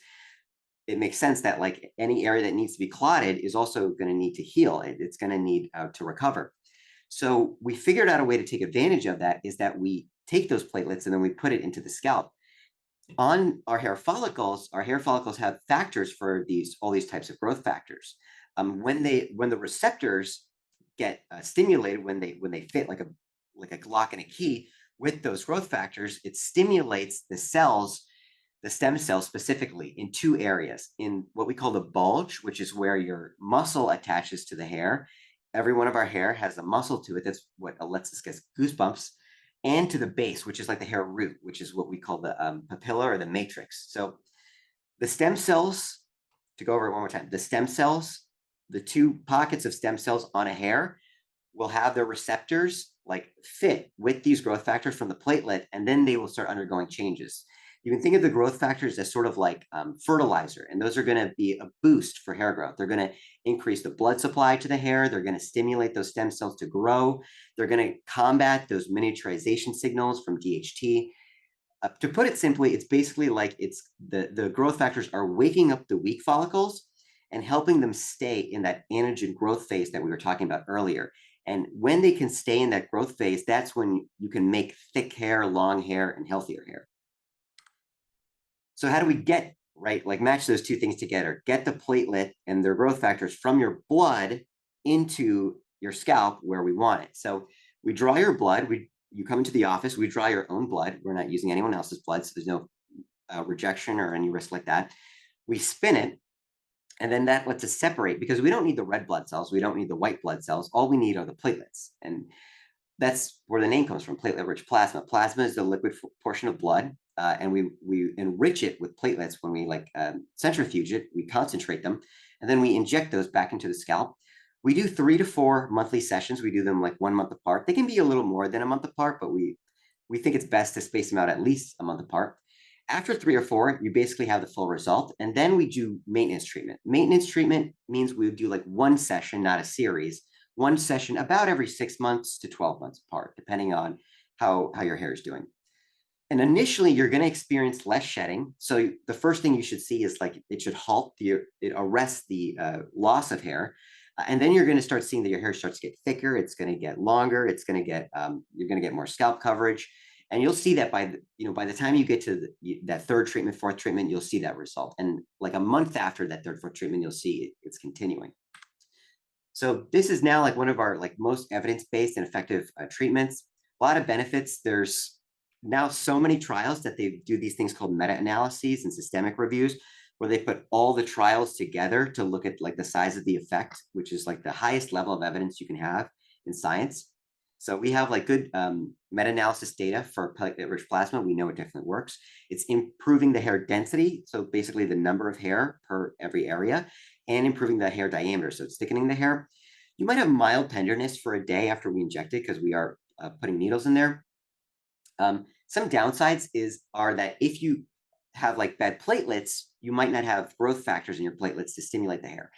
S2: it makes sense that like any area that needs to be clotted is also going to need to heal. It's going to need to recover. So we figured out a way to take advantage of that, is that we take those platelets and then we put it into the scalp. On our hair follicles have factors for all these types of growth factors. When the receptors get stimulated, when they fit like a lock and a key with those growth factors, it stimulates the stem cells specifically in two areas: in what we call the bulge, which is where your muscle attaches to the hair. Every one of our hair has a muscle to it. That's what lets us get goosebumps. And to the base, which is like the hair root, which is what we call the papilla or the matrix. So the stem cells, to go over it one more time, the two pockets of stem cells on a hair will have their receptors like fit with these growth factors from the platelet, and then they will start undergoing changes. You can think of the growth factors as sort of like fertilizer, and those are going to be a boost for hair growth. They're going to increase the blood supply to the hair. They're going to stimulate those stem cells to grow. They're going to combat those miniaturization signals from DHT. To put it simply, it's basically like the growth factors are waking up the weak follicles and helping them stay in that anagen growth phase that we were talking about earlier. And when they can stay in that growth phase, that's when you can make thick hair, long hair, and healthier hair. So how do we match those two things together? Get the platelet and their growth factors from your blood into your scalp where we want it. So we draw your blood. You come into the office, we draw your own blood. We're not using anyone else's blood, so there's no rejection or any risk like that. We spin it, and then that lets us separate, because we don't need the red blood cells. We don't need the white blood cells. All we need are the platelets. And that's where the name comes from, platelet-rich plasma. Plasma is the liquid portion of blood, and we enrich it with platelets when we centrifuge it. We concentrate them, and then we inject those back into the scalp. We do 3 to 4 monthly sessions. We do them like 1 month apart. They can be a little more than a month apart, but we think it's best to space them out at least a month apart. After 3 or 4, you basically have the full result, and then we do maintenance treatment. Maintenance treatment means we would do like 1 session, not a series. 1 session about every 6 months to 12 months apart, depending on how your hair is doing. And initially, you're going to experience less shedding. So the first thing you should see is like it should it arrests the loss of hair. And then you're going to start seeing that your hair starts to get thicker. It's going to get longer. It's going to get you're going to get more scalp coverage. And you'll see that by the time you get to that 3rd treatment, 4th treatment, you'll see that result. And like a month after that 3rd, 4th treatment, you'll see it's continuing. So this is now like one of our most evidence-based and effective treatments. A lot of benefits. There's now so many trials that they do these things called meta-analyses and systemic reviews, where they put all the trials together to look at like the size of the effect, which is like the highest level of evidence you can have in science. So we have like good meta-analysis data for platelet-rich plasma. We know it definitely works. It's improving the hair density, so basically the number of hair per every area, and improving the hair diameter, so it's thickening the hair. You might have mild tenderness for a day after we inject it because we are putting needles in there. Some downsides are that if you have like bad platelets, you might not have growth factors in your platelets to stimulate the hair.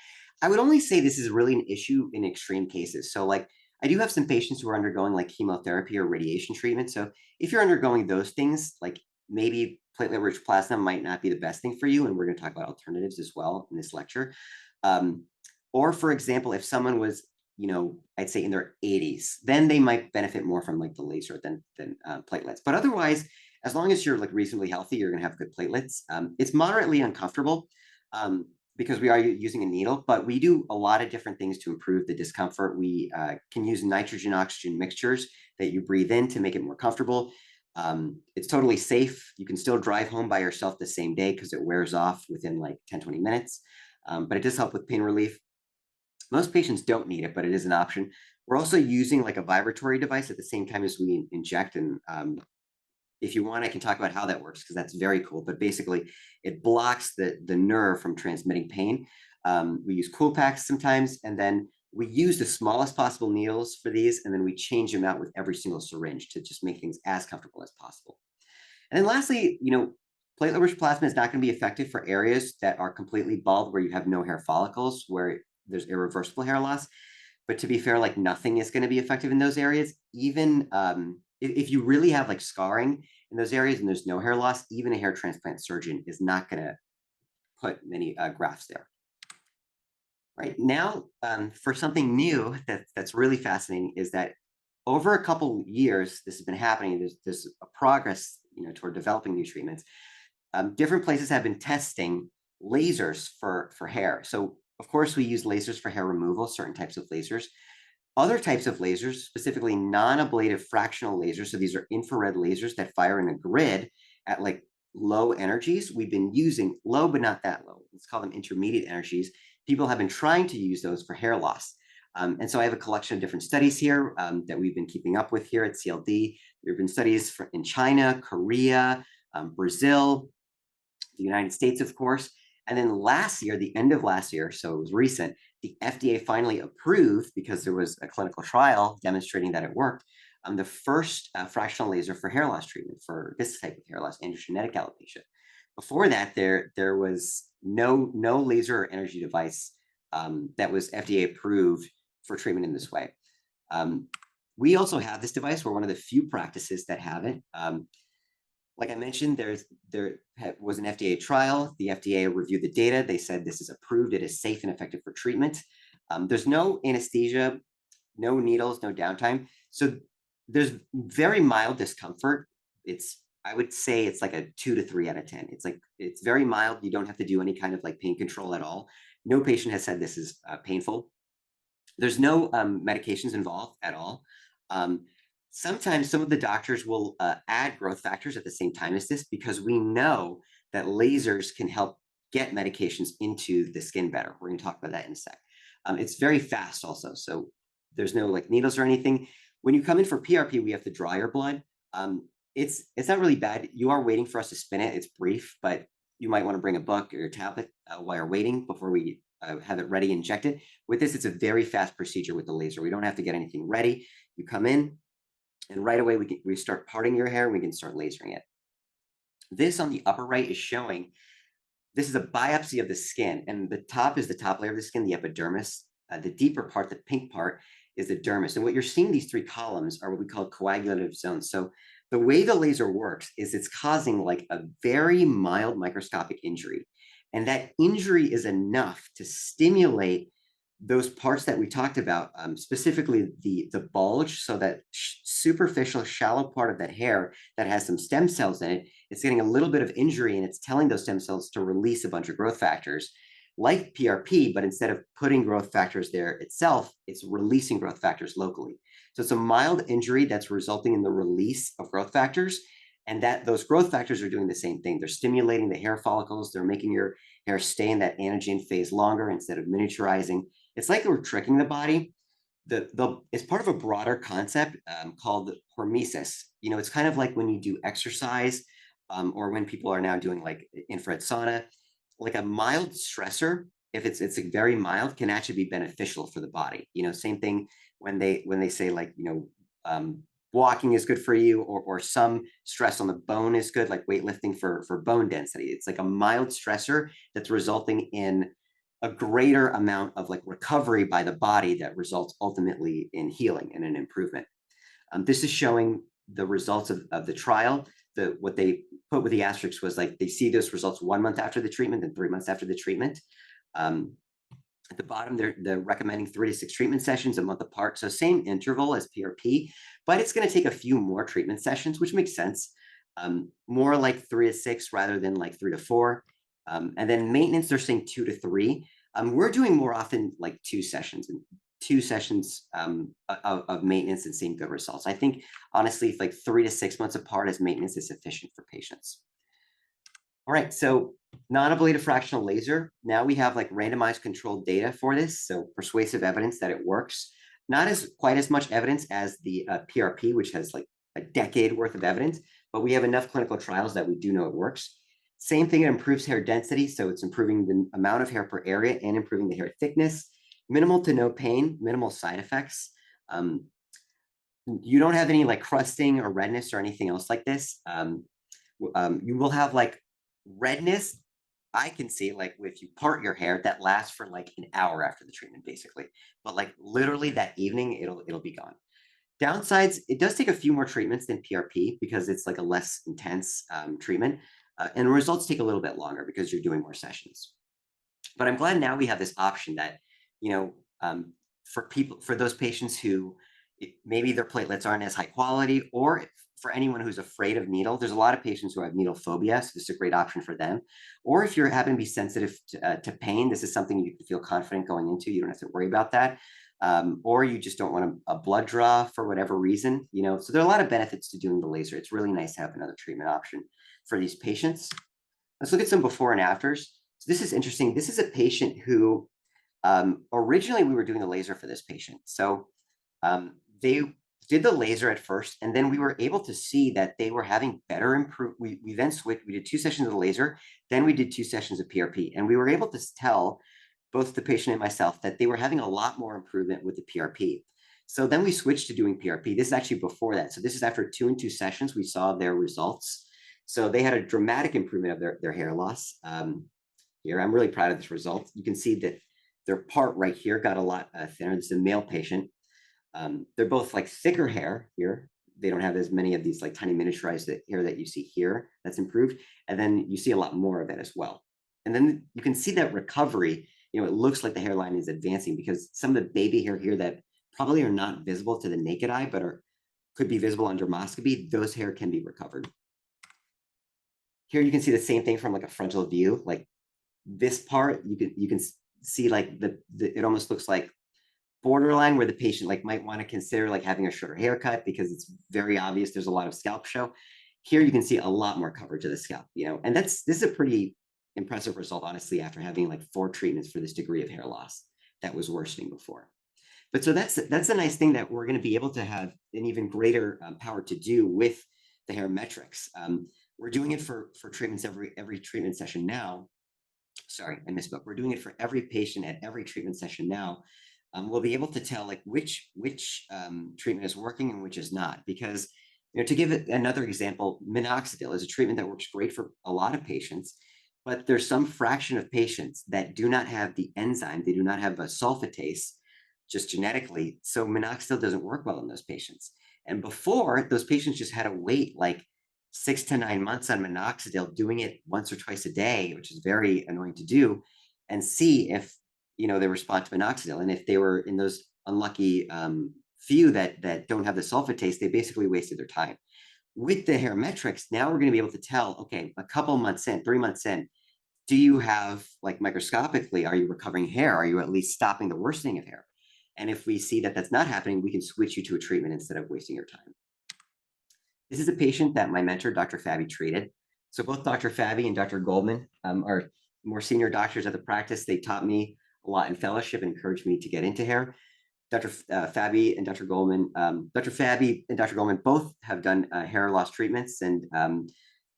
S2: I would only say this is really an issue in extreme cases. So like I do have some patients who are undergoing like chemotherapy or radiation treatment. So if you're undergoing those things, like maybe platelet-rich plasma might not be the best thing for you. And we're going to talk about alternatives as well in this lecture. Or for example, if someone was, I'd say in their 80s, then they might benefit more from like the laser than platelets. But otherwise, as long as you're like reasonably healthy, you're going to have good platelets. It's moderately uncomfortable because we are using a needle, but we do a lot of different things to improve the discomfort. We can use nitrogen oxygen mixtures that you breathe in to make it more comfortable. It's totally safe. You can still drive home by yourself the same day because it wears off within like 10-20 minutes. But it does help with pain relief. Most patients don't need it, but it is an option. We're also using like a vibratory device at the same time as we inject. And if you want, I can talk about how that works because that's very cool. But basically, it blocks the nerve from transmitting pain. We use cool packs sometimes, and then we use the smallest possible needles for these, and then we change them out with every single syringe to just make things as comfortable as possible. And then lastly, platelet-rich plasma is not going to be effective for areas that are completely bald, where you have no hair follicles, where there's irreversible hair loss. But to be fair, like nothing is going to be effective in those areas. Even if you really have like scarring in those areas and there's no hair loss, even a hair transplant surgeon is not going to put many grafts there. Right now, for something new that's really fascinating is that over a couple years, this has been happening. There's a progress, toward developing new treatments. Different places have been testing lasers for hair. So of course, we use lasers for hair removal, certain types of lasers. Other types of lasers, specifically non-ablative fractional lasers, so these are infrared lasers that fire in a grid at like low energies. We've been using low, but not that low. Let's call them intermediate energies. People have been trying to use those for hair loss. And so I have a collection of different studies here that we've been keeping up with here at CLD. There have been studies in China, Korea, Brazil, the United States, of course. And then last year, the end of last year, so it was recent, the FDA finally approved, because there was a clinical trial demonstrating that it worked, the first fractional laser for hair loss treatment for this type of hair loss, androgenetic alopecia. Before that, there was no laser or energy device that was FDA approved for treatment in this way. We also have this device. We're one of the few practices that have it. Like I mentioned, there was an FDA trial. The FDA reviewed the data. They said this is approved. It is safe and effective for treatment. There's no anesthesia, no needles, no downtime. So there's very mild discomfort. I would say it's like a 2 to 3 out of 10. It's very mild. You don't have to do any kind of like pain control at all. No patient has said this is painful. There's no medications involved at all. Sometimes some of the doctors will add growth factors at the same time as this, because we know that lasers can help get medications into the skin better. We're going to talk about that in a sec. It's very fast also. So there's no like needles or anything. When you come in for PRP, we have to draw your blood. It's not really bad. You are waiting for us to spin it. It's brief, but you might want to bring a book or your tablet while you're waiting before we have it ready, inject it. With this, it's a very fast procedure with the laser. We don't have to get anything ready. You come in, and right away, we start parting your hair, and we can start lasering it. This on the upper right is showing, this is a biopsy of the skin, and the top is the top layer of the skin, the epidermis. The deeper part, the pink part, is the dermis. And what you're seeing, these 3 columns, are what we call coagulative zones. So the way the laser works is it's causing like a very mild microscopic injury. And that injury is enough to stimulate those parts that we talked about, specifically the bulge, so that superficial, shallow part of that hair that has some stem cells in it, it's getting a little bit of injury, and it's telling those stem cells to release a bunch of growth factors, like PRP, but instead of putting growth factors there itself, it's releasing growth factors locally. So it's a mild injury that's resulting in the release of growth factors. And that those growth factors are doing the same thing. They're stimulating the hair follicles. They're making your hair stay in that anagen phase longer instead of miniaturizing. It's like we're tricking the body. It's part of a broader concept called hormesis. It's kind of like when you do exercise or when people are now doing like infrared sauna, like a mild stressor, if it's like very mild, can actually be beneficial for the body. Same thing when they say like, walking is good for you, or some stress on the bone is good, like weightlifting for bone density. It's like a mild stressor that's resulting in a greater amount of like recovery by the body that results ultimately in healing and an improvement. This is showing the results of the trial. What they put with the asterisk was like they see those results 1 month after the treatment and 3 months after the treatment. At the bottom, they're recommending 3 to 6 treatment sessions a month apart. So same interval as PRP, but it's going to take a few more treatment sessions, which makes sense. More like 3 to 6 rather than like 3 to 4. And then maintenance, they're saying 2 to 3. We're doing more often like 2 sessions and 2 sessions of maintenance and seeing good results. I think honestly, if like 3 to 6 months apart as maintenance is sufficient for patients. All right, so non-ablative fractional laser. Now we have like randomized controlled data for this, so persuasive evidence that it works. Not as quite as much evidence as the PRP, which has like a decade worth of evidence, but we have enough clinical trials that we do know it works. Same thing, it improves hair density, so it's improving the amount of hair per area and improving the hair thickness. Minimal to no pain, minimal side effects. You don't have any like crusting or redness or anything else like this. You will have like redness. I can see like if you part your hair, that lasts for like an hour after the treatment, basically. But like literally that evening, it'll be gone. Downsides, it does take a few more treatments than PRP because it's like a less intense treatment. And results take a little bit longer because you're doing more sessions. But I'm glad now we have this option that, for those patients who maybe their platelets aren't as high quality, or for anyone who's afraid of needle. There's a lot of patients who have needle phobia, so this is a great option for them. Or if you're happen to be sensitive to pain, this is something you can feel confident going into. You don't have to worry about that. Or you just don't want a blood draw for whatever reason, So there are a lot of benefits to doing the laser. It's really nice to have another treatment option for these patients. Let's look at some before and afters. So this is interesting. This is a patient who originally we were doing the laser for this patient. So they did the laser at first, and then we were able to see that they were having better improve. We then switched. We did 2 sessions of the laser, then we did 2 sessions of PRP, and we were able to tell both the patient and myself that they were having a lot more improvement with the PRP. So then we switched to doing PRP. This is actually before that. So this is after 2 and 2 sessions, we saw their results. So they had a dramatic improvement of their hair loss. Here, I'm really proud of this result. You can see that their part right here got a lot thinner. This is a male patient. They're both like thicker hair here. They don't have as many of these like tiny miniaturized hair that you see here. That's improved. And then you see a lot more of it as well. And then you can see that recovery, it looks like the hairline is advancing because some of the baby hair here that probably are not visible to the naked eye, but could be visible on dermoscopy, those hair can be recovered. Here you can see the same thing from like a frontal view. Like this part, you can see like it almost looks like borderline where the patient like might want to consider like having a shorter haircut because it's very obvious there's a lot of scalp show. Here you can see a lot more coverage of the scalp, and this is a pretty impressive result, honestly, after having like 4 treatments for this degree of hair loss that was worsening before. But so that's a nice thing that we're going to be able to have an even greater power to do with the HairMetrix. We're doing it for treatments every treatment session now. Sorry, I misspoke. We're doing it for every patient at every treatment session now. We'll be able to tell like which treatment is working and which is not. Because to give it another example, minoxidil is a treatment that works great for a lot of patients, but there's some fraction of patients that do not have the enzyme. They do not have a sulfatase just genetically. So minoxidil doesn't work well in those patients. And before, those patients just had to wait like 6 to 9 months on minoxidil, doing it once or twice a day, which is very annoying to do, and see if they respond to minoxidil. And if they were in those unlucky few that don't have the sulfatase, they basically wasted their time. With the HairMetrix, now we're going to be able to tell, okay, a couple months in, 3 months in, do you have like microscopically, are you recovering hair? Are you at least stopping the worsening of hair? And if we see that that's not happening, we can switch you to a treatment instead of wasting your time. This is a patient that my mentor, Dr. Fabi, treated. So both Dr. Fabi and Dr. Goldman are more senior doctors at the practice. They taught me a lot in fellowship and encouraged me to get into hair. Dr. Fabi and Dr. Goldman, Dr. Fabi and Dr. Goldman both have done hair loss treatments, and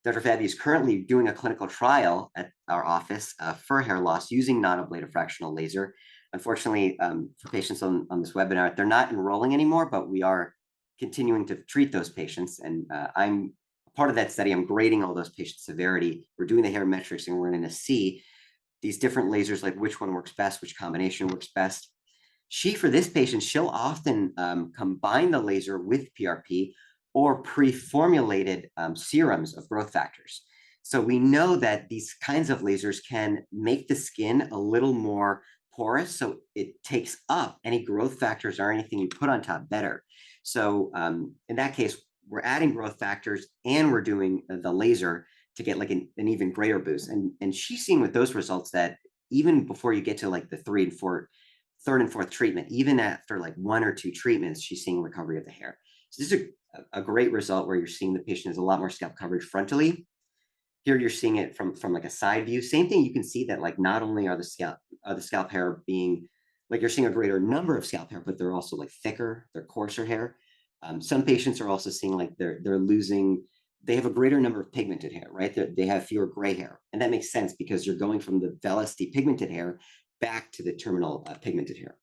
S2: Dr. Fabi is currently doing a clinical trial at our office for hair loss using non-ablative fractional laser. Unfortunately, for patients on this webinar, they're not enrolling anymore, but we are continuing to treat those patients. And I'm part of that study. I'm grading all those patients' severity. We're doing the HairMetrix, and we're going to see these different lasers, like which one works best, which combination works best. For this patient, she'll often combine the laser with PRP or pre-formulated serums of growth factors. So we know that these kinds of lasers can make the skin a little more porous, so it takes up any growth factors or anything you put on top better. So in that case, we're adding growth factors and we're doing the laser to get like an even greater boost. And she's seeing with those results that even before you get to like the third and fourth treatment, even after like 1 or 2 treatments, she's seeing recovery of the hair. So this is a great result where you're seeing the patient has a lot more scalp coverage frontally. Here you're seeing it from like a side view. Same thing, you can see that like not only are the scalp hair being like you're seeing a greater number of scalp hair, but they're also like thicker, they're coarser hair. Some patients are also seeing like they're losing, they have a greater number of pigmented hair, right? They have fewer gray hair. And that makes sense because you're going from the vellus depigmented hair back to the terminal pigmented hair.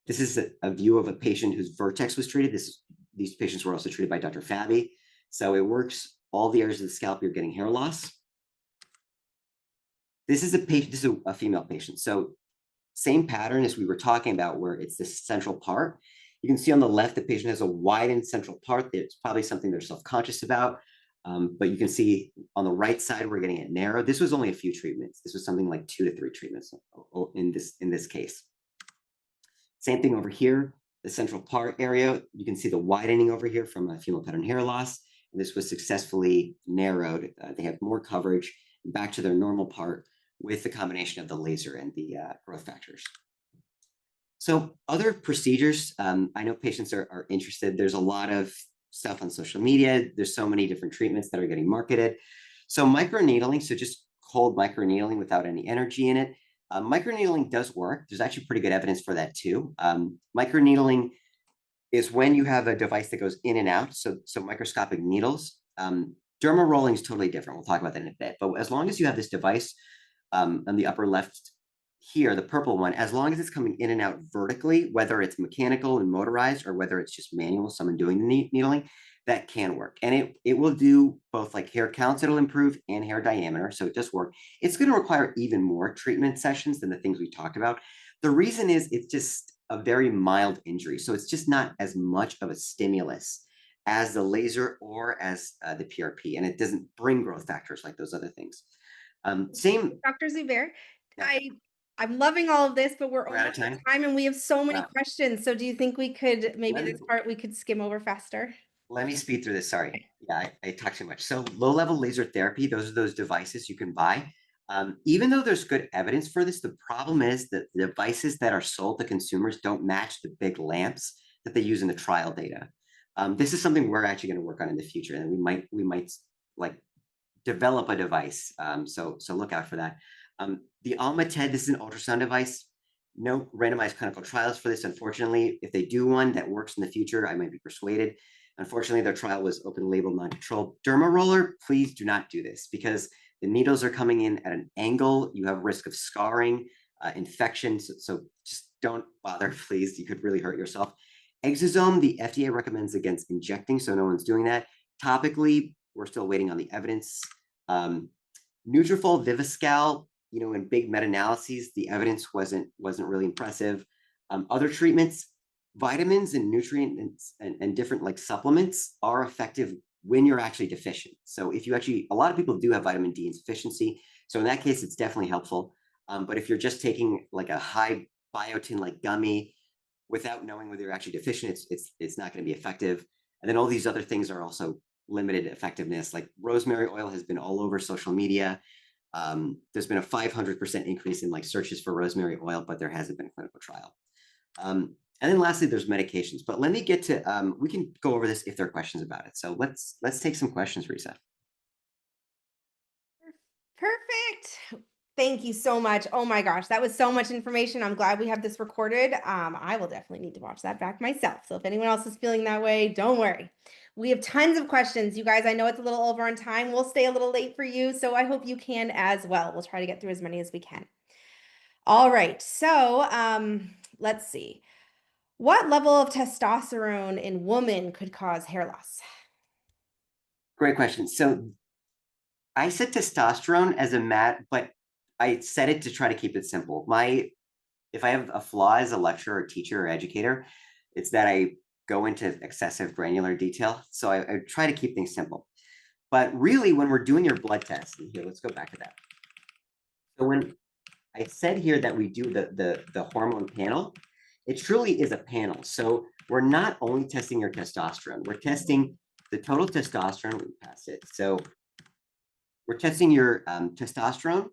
S2: This is a view of a patient whose vertex was treated. These patients were also treated by Dr. Fabi. So it works all the areas of the scalp you're getting hair loss. This is a female patient. So same pattern as we were talking about where it's this central part. You can see on the left, the patient has a widened central part. It's probably something they're self-conscious about. But you can see on the right side, we're getting it narrow. This was only a few treatments. This was something like 2 to 3 treatments in this case. Same thing over here, the central part area. You can see the widening over here from a female pattern hair loss. And this was successfully narrowed. They have more coverage back to their normal part with the combination of the laser and the growth factors. So other procedures, I know patients are interested. There's a lot of stuff on social media. There's so many different treatments that are getting marketed. So microneedling, so just cold microneedling without any energy in it. Microneedling does work. There's actually pretty good evidence for that too. Microneedling is when you have a device that goes in and out, so microscopic needles. Dermal rolling is totally different. We'll talk about that in a bit. But as long as you have this device on the upper left here, the purple one, as long as it's coming in and out vertically, whether it's mechanical and motorized or whether it's just manual, someone doing the needling, that can work. And it will do both like hair counts, it'll improve, and hair diameter. So it does work. It's going to require even more treatment sessions than the things we talked about. The reason is it's just a very mild injury. So it's just not as much of a stimulus as the laser or as the PRP. And it doesn't bring growth factors like those other things. Same.
S1: Dr. Zubair,
S2: Yeah,
S1: I'm loving all of this, but we're
S2: we're out
S1: almost
S2: of
S1: at
S2: time.
S1: time and we have so many
S2: Wow.
S1: questions. So do you think we could, maybe
S2: Let me,
S1: this part we could skim over faster?
S2: let me speed through this. Sorry. Yeah, I talked too much. So low-level laser therapy, those are those devices you can buy. Even though there's good evidence for this, the problem is that the devices that are sold to consumers don't match the big lamps that they use in the trial data. This is something we're actually going to work on in the future, and we might like develop a device. So look out for that. The Alma-TED, this is an ultrasound device. No randomized clinical trials for this, unfortunately. If they do one that works in the future, I might be persuaded. Unfortunately, their trial was open label, non-controlled. Derma roller, please do not do this because the needles are coming in at an angle. You have risk of scarring, infections. So just don't bother, please. You could really hurt yourself. Exosome, the FDA recommends against injecting, so no one's doing that. Topically, we're still waiting on the evidence. Nutrafol, Viviscal, in big meta-analyses, the evidence wasn't really impressive. Other treatments, vitamins and nutrients and different like supplements are effective when you're actually deficient. So if you a lot of people do have vitamin D insufficiency. So in that case, it's definitely helpful. But if you're just taking like a high biotin like gummy without knowing whether you're actually deficient, it's not going to be effective. And then all these other things are also limited effectiveness. Like rosemary oil has been all over social media. There's been a 500% increase in like searches for rosemary oil, but there hasn't been a clinical trial. And then lastly, there's medications. But let me get to, we can go over this if there are questions about it. So let's take some questions, Risa.
S1: Perfect. Thank you so much. Oh my gosh, that was so much information. I'm glad we have this recorded. I will definitely need to watch that back myself. So if anyone else is feeling that way, don't worry. We have tons of questions. You guys, I know it's a little over on time. We'll stay a little late for you, so I hope you can as well. We'll try to get through as many as we can. All right. So, let's see. What level of testosterone in women could cause hair loss?
S2: Great question. So I said testosterone as a mat, but I said it to try to keep it simple. If I have a flaw as a lecturer or teacher or educator, it's that I go into excessive granular detail. So I try to keep things simple. But really, when we're doing your blood test, and here, let's go back to that. So when I said here that we do the hormone panel, it truly is a panel. So we're not only testing your testosterone, we're testing the total testosterone. Let me pass it. So we're testing your testosterone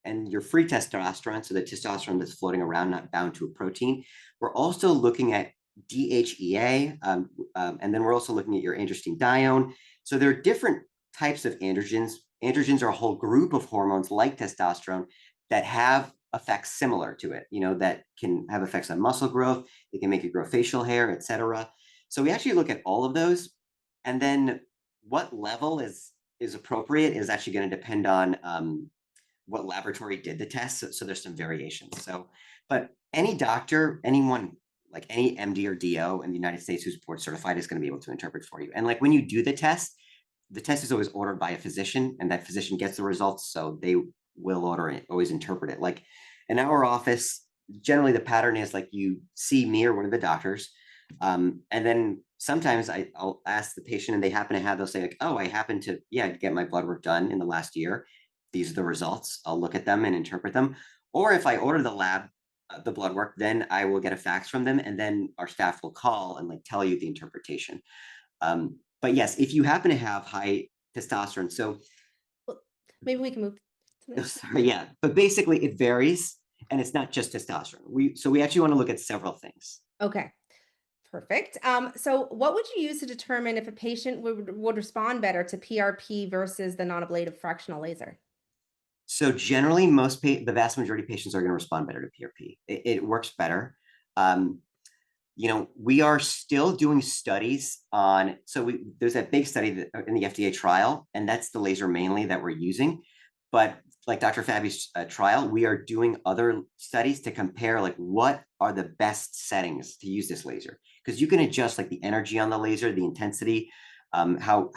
S2: and your free testosterone, so the testosterone that's floating around, not bound to a protein. We're also looking at DHEA, and then we're also looking at your androstenedione. So there are different types of androgens. Androgens are a whole group of hormones like testosterone that have effects similar to it, that can have effects on muscle growth. They can make you grow facial hair, etc. So we actually look at all of those, and then what level is appropriate is actually going to depend on what laboratory did the test. So there's some variations. But any doctor, anyone, like any MD or DO in the United States who's board certified is going to be able to interpret for you. And like when you do the test is always ordered by a physician, and that physician gets the results, so they will order it, always interpret it. Like in our office, generally the pattern is like you see me or one of the doctors, and then sometimes I'll ask the patient and they happen to have, they'll say like, oh, I happen to, get my blood work done in the last year. These are the results. I'll look at them and interpret them. Or if I order the lab, the blood work, then I will get a fax from them, and then our staff will call and like tell you the interpretation. But yes, if you happen to have high testosterone, so
S1: Well, maybe we can move to the next.
S2: sorry, yeah, but basically it varies, and it's not just testosterone. We actually want to look at several things.
S1: Okay. Perfect. So what would you use to determine if a patient would respond better to PRP versus the non-ablative fractional laser?
S2: So generally, the vast majority of patients are going to respond better to PRP. It works better. Um, we are still doing studies on. There's that big study in the FDA trial, and that's the laser mainly that we're using. But like Dr. Fabi's trial, we are doing other studies to compare like what are the best settings to use this laser, because you can adjust like the energy on the laser, the intensity, how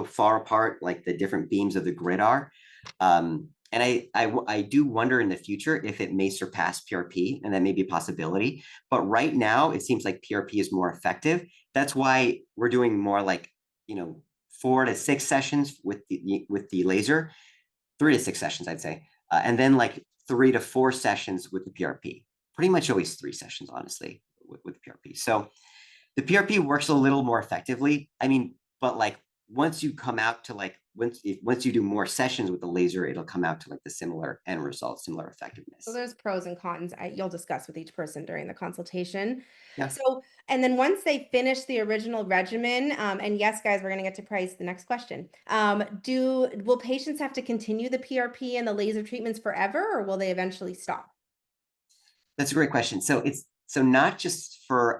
S2: far apart like the different beams of the grid are. And I do wonder in the future if it may surpass PRP, and that may be a possibility. But right now, it seems like PRP is more effective. That's why we're doing more like 4 to 6 sessions with the laser, 3 to 6 sessions, I'd say, and then like 3 to 4 sessions with the PRP. Pretty much always 3 sessions, honestly, with the PRP. So the PRP works a little more effectively. I mean, but like once you come out to like once you do more sessions with the laser, it'll come out to like the similar end result, similar
S1: So
S2: effectiveness.
S1: there's pros and cons you'll discuss with each person during the consultation.
S2: Yeah,
S1: So, and then once they finish the original regimen, and yes, guys, we're going to get to price the next question. Will patients have to continue the PRP and the laser treatments forever, or will they eventually stop?
S2: that's a great question. So not just for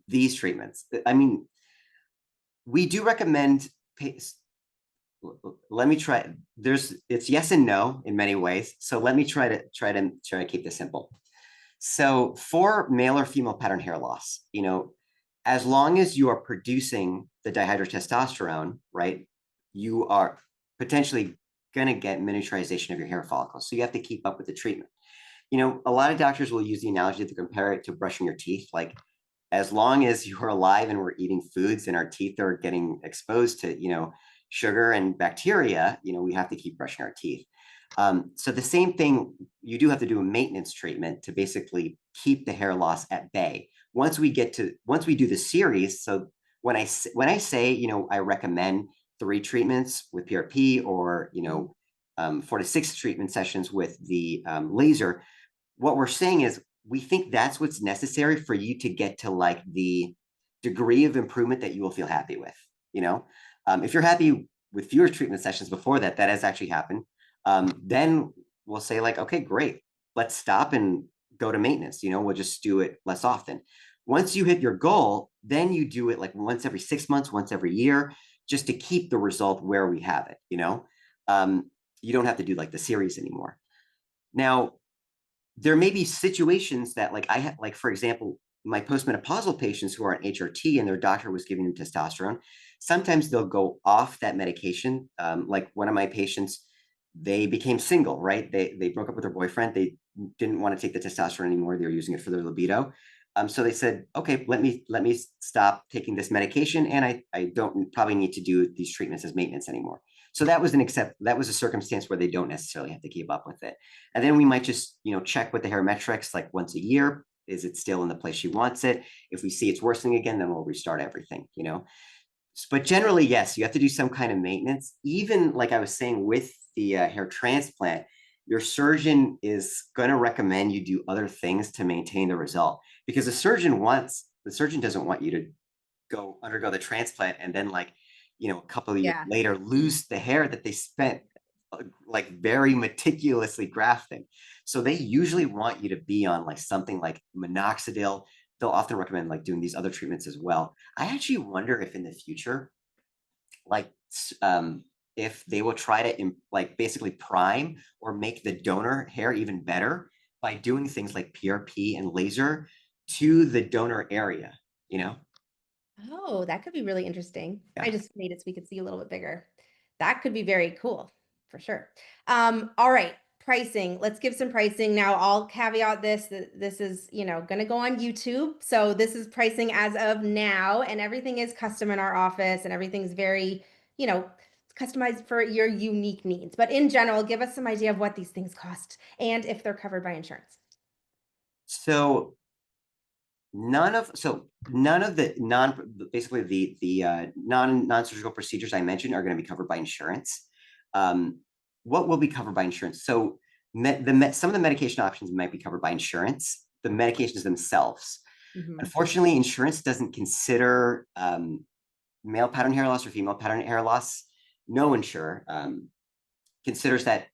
S2: these treatments. I mean, we do recommend. Let me try. It's yes and no in many ways. So let me try to keep this simple. So for male or female pattern hair loss, as long as you are producing the dihydrotestosterone, right, you are potentially going to get miniaturization of your hair follicles. So you have to keep up with the treatment. A lot of doctors will use the analogy to compare it to brushing your teeth. Like, as long as you're alive and we're eating foods and our teeth are getting exposed to, sugar and bacteria, we have to keep brushing our teeth. So the same thing, you do have to do a maintenance treatment to basically keep the hair loss at bay. Once we do the series, so when I say, I recommend 3 treatments with PRP, or 4 to 6 treatment sessions with the laser, what we're saying is we think that's what's necessary for you to get to like the degree of improvement that you will feel happy with. You know, if you're happy with fewer treatment sessions before that, that has actually happened, then we'll say like, okay, great, let's stop and go to maintenance. You know, we'll just do it less often. Once you hit your goal, then you do it like once every 6 months, once every year, just to keep the result where we have it. You know, you don't have to do like the series anymore. Now, there may be situations that like I have, like for example, my postmenopausal patients who are on HRT and their doctor was giving them testosterone, sometimes they'll go off that medication. Like one of my patients, they became single, right? They broke up with their boyfriend. They didn't want to take the testosterone anymore. They were using it for their libido. So they said, okay, let me stop taking this medication, and I don't probably need to do these treatments as maintenance anymore. So that was a circumstance where they don't necessarily have to keep up with it. And then we might just, check with the HairMetrix like once a year. Is it still in the place she wants it? If we see it's worsening again, then we'll restart everything. But generally, yes, you have to do some kind of maintenance. Even like I was saying with the hair transplant, your surgeon is going to recommend you do other things to maintain the result, because the surgeon doesn't want you to go undergo the transplant and then like a couple of years
S1: Yeah.
S2: later lose the hair that they spent like very meticulously grafting. So they usually want you to be on like something like minoxidil. They'll often recommend like doing these other treatments as well. I actually wonder if in the future, like if they will try to like basically prime or make the donor hair even better by doing things like PRP and laser to the donor area, you know?
S1: Oh, that could be really interesting. I
S2: Yeah.
S1: just made it so we could see a little bit bigger. That could be very cool for sure. All right, pricing. Let's give some pricing. Now, I'll caveat this that this is, going to go on YouTube. So this is pricing as of now, and everything is custom in our office, and everything's very, customized for your unique needs. But in general, give us some idea of what these things cost and if they're covered by insurance.
S2: So none of the basically the non-surgical procedures I mentioned are going to be covered by insurance. What will be covered by insurance? So some of the medication options might be covered by insurance, the medications themselves.
S1: Mhm.
S2: Unfortunately, insurance doesn't consider male pattern hair loss or female pattern hair loss. No insurer considers that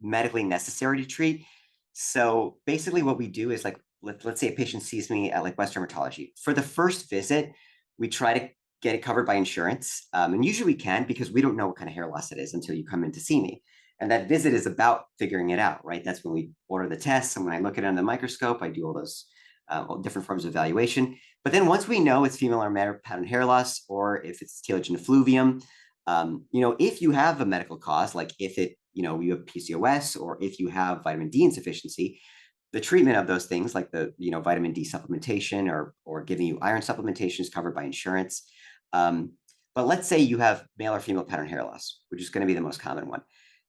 S2: medically necessary to treat. So basically what we do is like, let's say a patient sees me at like West Dermatology. For the first visit, we try to get it covered by insurance. And usually we can, because we don't know what kind of hair loss it is until you come in to see me. And that visit is about figuring it out, right? That's when we order the tests. And when I look at it under the microscope, I do all those all different forms of evaluation. But then once we know it's female or male pattern hair loss, or if it's telogen effluvium, if you have a medical cause, like if you have PCOS, or if you have vitamin D insufficiency, the treatment of those things, like the vitamin D supplementation or giving you iron supplementation, is covered by insurance. But let's say you have male or female pattern hair loss, which is going to be the most common one.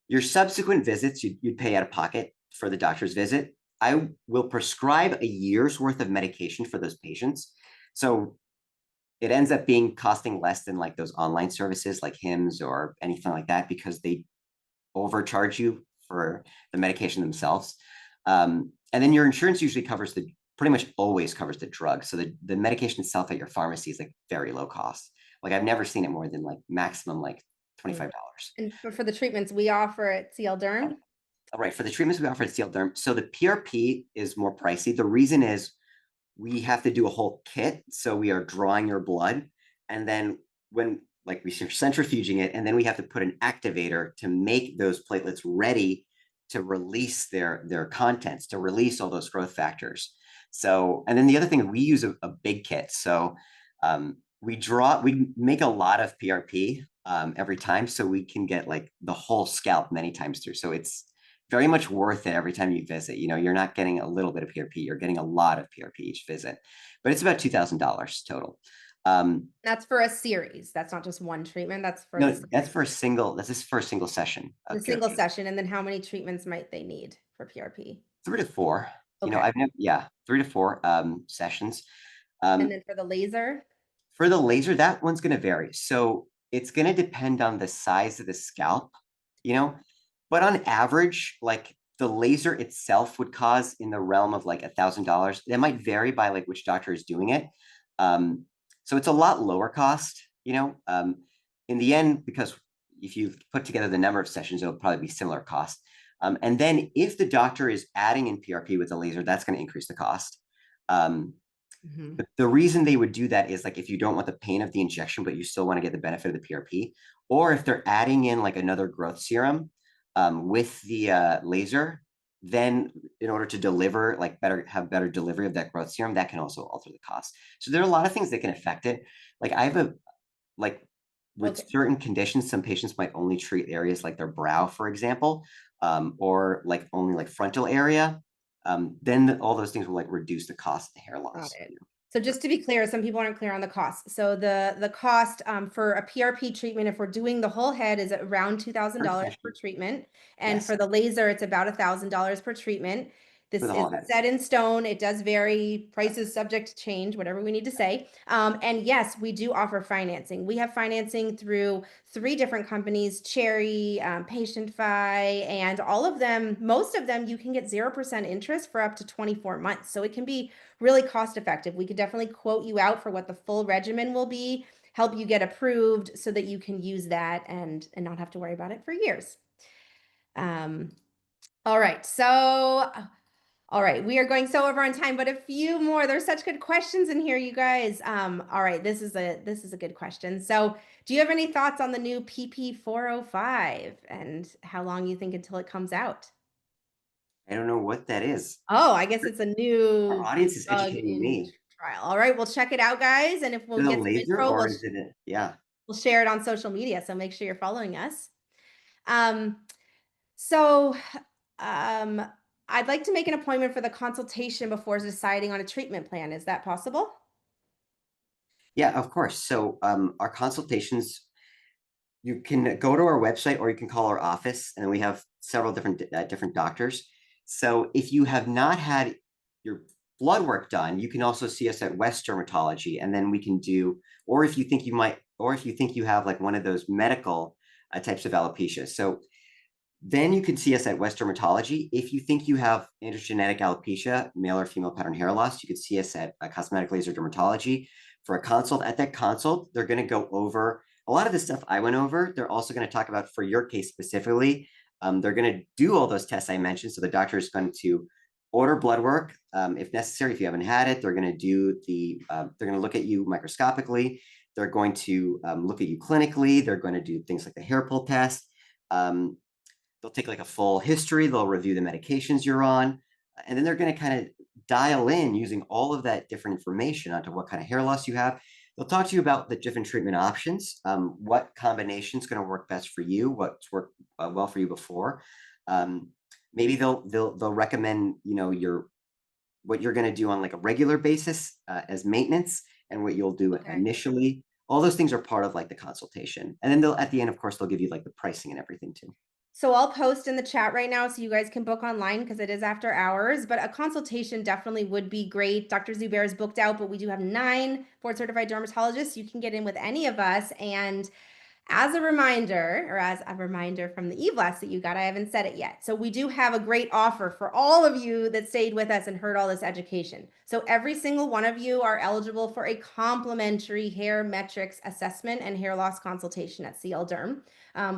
S2: Your subsequent visits, you'd pay out of pocket for the doctor's visit. I will prescribe a year's worth of medication for those patients. So it ends up costing less than like those online services like Hims or anything like that, because they overcharge you for the medication themselves. And then your insurance usually pretty much always covers the drug. So the medication itself at your pharmacy is like very low cost. Like I've never seen it more than like maximum like $25.
S1: And for the treatments we offer at CL Derm.
S2: All right. For the treatments we offer at Steel Derm, so the PRP is more pricey. The reason is we have to do a whole kit. So we are drawing your blood, and then when like we're centrifuging it, and then we have to put an activator to make those platelets ready to release their contents, to release all those growth factors. So, and then the other thing, we use a big kit. So we make a lot of PRP every time, so we can get like the whole scalp many times through. So it's very much worth it every time you visit. You're not getting a little bit of PRP, you're getting a lot of PRP each visit, but it's about $2,000 total.
S1: That's for a series. That's not just one treatment. That's for
S2: No, that's just for a single session
S1: the
S2: of
S1: single
S2: PRP.
S1: session. And then how many treatments might they need for PRP?
S2: 3 to 4.
S1: Okay.
S2: I've never, yeah, 3 to 4 sessions.
S1: And
S2: Um,
S1: then for the laser?
S2: for the laser, that one's going to vary. So it's going to depend on the size of the scalp, you know, but on average, like the laser itself would cost in the realm of like $1,000. That might vary by like which doctor is doing it. So it's a lot lower cost, in the end, because if you put together the number of sessions, it'll probably be similar cost. And then if the doctor is adding in PRP with the laser, that's going to increase the cost. But the reason they would do that is like if you don't want the pain of the injection, but you still want to get the benefit of the PRP, or if they're adding in like another growth serum with the laser, then in order to deliver like have better delivery of that growth serum, that can also alter the cost. So there are a lot of things that can affect it. Like I have like with certain conditions, some patients might only treat areas like their brow, for example, or like only like frontal area. Then all those things will like reduce the cost of the hair
S1: Got
S2: loss.
S1: it. So just to be clear, some people aren't clear on the cost. So the cost for a PRP treatment, if we're doing the whole head, is around $2,000 per treatment. And
S2: Yes,
S1: for the laser, it's about $1,000 per treatment. This
S2: for the
S1: is
S2: whole head.
S1: set in stone. It does vary. Prices subject to change, whatever we need to say. And yes, we do offer financing. We have financing through 3 different companies, Cherry, PatientFi, and all of them, most of them, you can get 0% interest for up to 24 months. So it can be really cost effective. We could definitely quote you out for what the full regimen will be, help you get approved so that you can use that and not have to worry about it for years. All right. So all right, we are going so over on time, but a few more. There's such good questions in here, you guys. All right, this is a good question. So, do you have any thoughts on the new PP405 and how long you think until it comes out?
S2: I don't know what that is.
S1: Oh, I guess it's a
S2: Our
S1: new
S2: audience is
S1: drug
S2: educating
S1: in
S2: me.
S1: trial. All right, we'll check it out, guys, and if we'll
S2: Is it a
S1: get some
S2: laser
S1: info,
S2: or is it yeah.
S1: we'll share it on social media. So make sure you're following us. Um, so um, I'd like to make an appointment for the consultation before deciding on a treatment plan. Is that possible?
S2: Yeah, of course. So our consultations, you can go to our website or you can call our office, and we have several different doctors. So if you have not had your blood work done, you can also see us at West Dermatology, and then we can do, or if you think you might, or if you think you have like one of those medical types of alopecia. So then you can see us at West Dermatology. If you think you have androgenetic alopecia, male or female pattern hair loss, you could see us at Cosmetic Laser Dermatology for a consult. At that consult, they're going to go over a lot of the stuff I went over. They're also going to talk about for your case specifically. They're going to do all those tests I mentioned. So the doctor is going to order blood work if necessary. If you haven't had it, they're going to do they're going to look at you microscopically. They're going to look at you clinically. They're going to do things like the hair pull test. They'll take like a full history. They'll review the medications you're on, and then they're going to kind of dial in using all of that different information onto what kind of hair loss you have. They'll talk to you about the different treatment options, what combination is going to work best for you, what's worked well for you before. Maybe they'll recommend what you're going to do on like a regular basis as maintenance, and what you'll do initially. All those things are part of like the consultation, and then they'll at the end, of course, they'll give you like the pricing and everything too.
S1: So I'll post in the chat right now so you guys can book online because it is after hours, but a consultation definitely would be great. Dr. Zubair is booked out, but we do have 9 board certified dermatologists. You can get in with any of us. And as a reminder from the e-blast that you got, I haven't said it yet. So we do have a great offer for all of you that stayed with us and heard all this education. So every single one of you are eligible for a complimentary HairMetrix assessment and hair loss consultation at CL Derm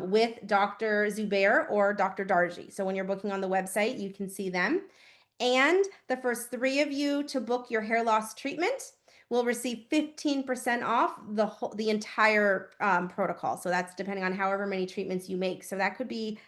S1: with Dr. Zubair or Dr. Darji. So when you're booking on the website, you can see them. And the first 3 of you to book your hair loss treatment will receive 15% off the entire protocol. So that's depending on however many treatments you make. So that could be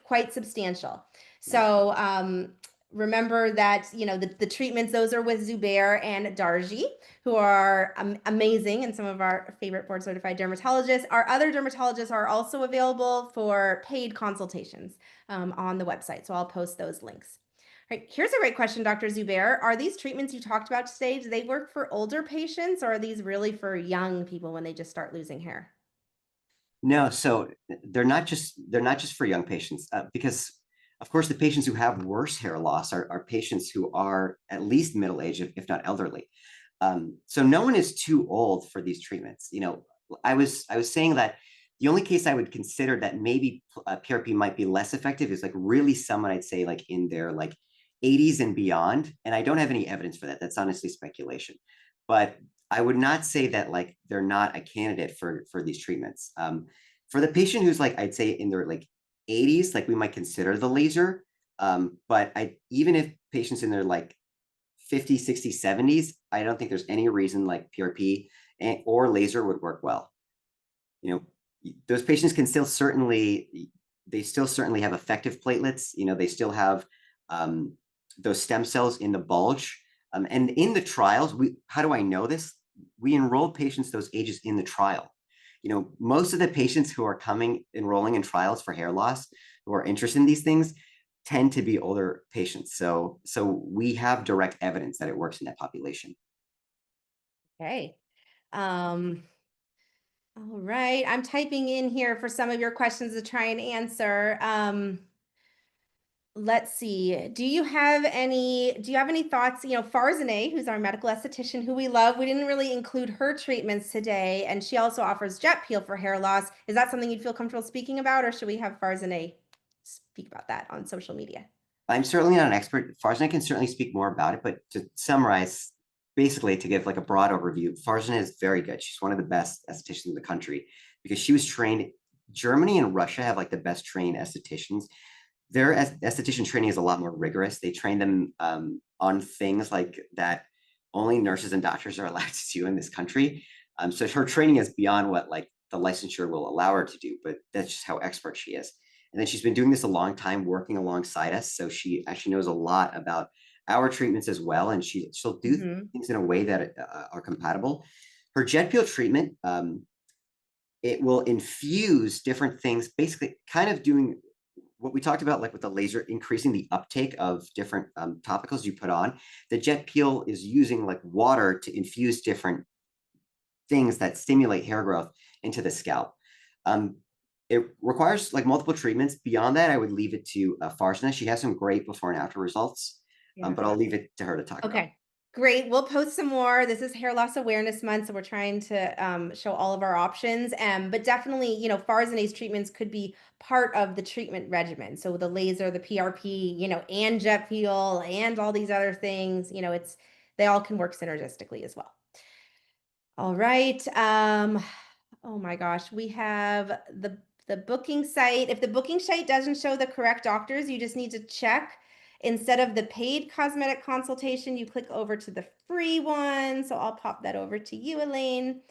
S1: quite substantial. So remember that the treatments, those are with Zubair and Darji, who are amazing and some of our favorite board certified dermatologists. Our other dermatologists are also available for paid consultations on the website. So I'll post those links. All right, here's a great question, Dr. Zubair. Are these treatments you talked about today, do they work for older patients, or are these really for young people when they just start losing hair?
S2: No, so they're not just for young patients because, of course, the patients who have worse hair loss are patients who are at least middle age, if not elderly. So no one is too old for these treatments. I was saying that The only case I would consider that maybe PRP might be less effective is like really someone I'd say like in their like 80s and beyond. And I don't have any evidence for that. That's honestly speculation. But I would not say that like they're not a candidate for these treatments. For the patient who's like I'd say in their like 80s, like we might consider the laser. But even if patients in their like 50s, 60s, 70s, I don't think there's any reason like PRP or laser would work well. You know, those patients can still certainly, they still certainly have effective platelets. You know, they still have those stem cells in the bulge. And in the trials, how do I know this? We enrolled patients those ages in the trial. You know, most of the patients who are enrolling in trials for hair loss, who are interested in these things, tend to be older patients. So we have direct evidence that it works in that population.
S1: Okay. Um, all right. I'm typing in here for some of your questions to try and answer. Let's see. Do you have any thoughts? Farzaneh, who's our medical esthetician who we love, we didn't really include her treatments today, and she also offers JetPeel for hair loss. Is that something you'd feel comfortable speaking about, or should we have Farzaneh speak about that on social media?
S2: I'm certainly not an expert. Farzaneh can certainly speak more about it, but to summarize, basically to give like a broad overview, Farzaneh is very good. She's one of the best estheticians in the country because she was trained. Germany and Russia have like the best trained estheticians. Their esthetician training is a lot more rigorous. They train them on things like that only nurses and doctors are allowed to do in this country. So her training is beyond what like the licensure will allow her to do, but that's just how expert she is. And then she's been doing this a long time, working alongside us. So she actually knows a lot about our treatments as well. And she'll do
S1: Hmm.
S2: things in a way that are compatible. Her jet peel treatment, it will infuse different things, basically kind of doing what we talked about, like with the laser, increasing the uptake of different topicals you put on. The jet peel is using like water to infuse different things that stimulate hair growth into the scalp. Um, it requires like multiple treatments. Beyond that, I would leave it to Farzana. She has some great before and after results,
S1: Yeah.
S2: but I'll leave it to her to talk about.
S1: Okay. Great. We'll post some more. This is Hair Loss Awareness Month, so we're trying to show all of our options. But definitely, Farzaneh's treatments could be part of the treatment regimen. So the laser, the PRP, and jet peel, and all these other things. They all can work synergistically as well. All right. Oh my gosh, we have the booking site. If the booking site doesn't show the correct doctors, you just need to check. Instead of the paid cosmetic consultation, you click over to the free one. So I'll pop that over to you, Elaine.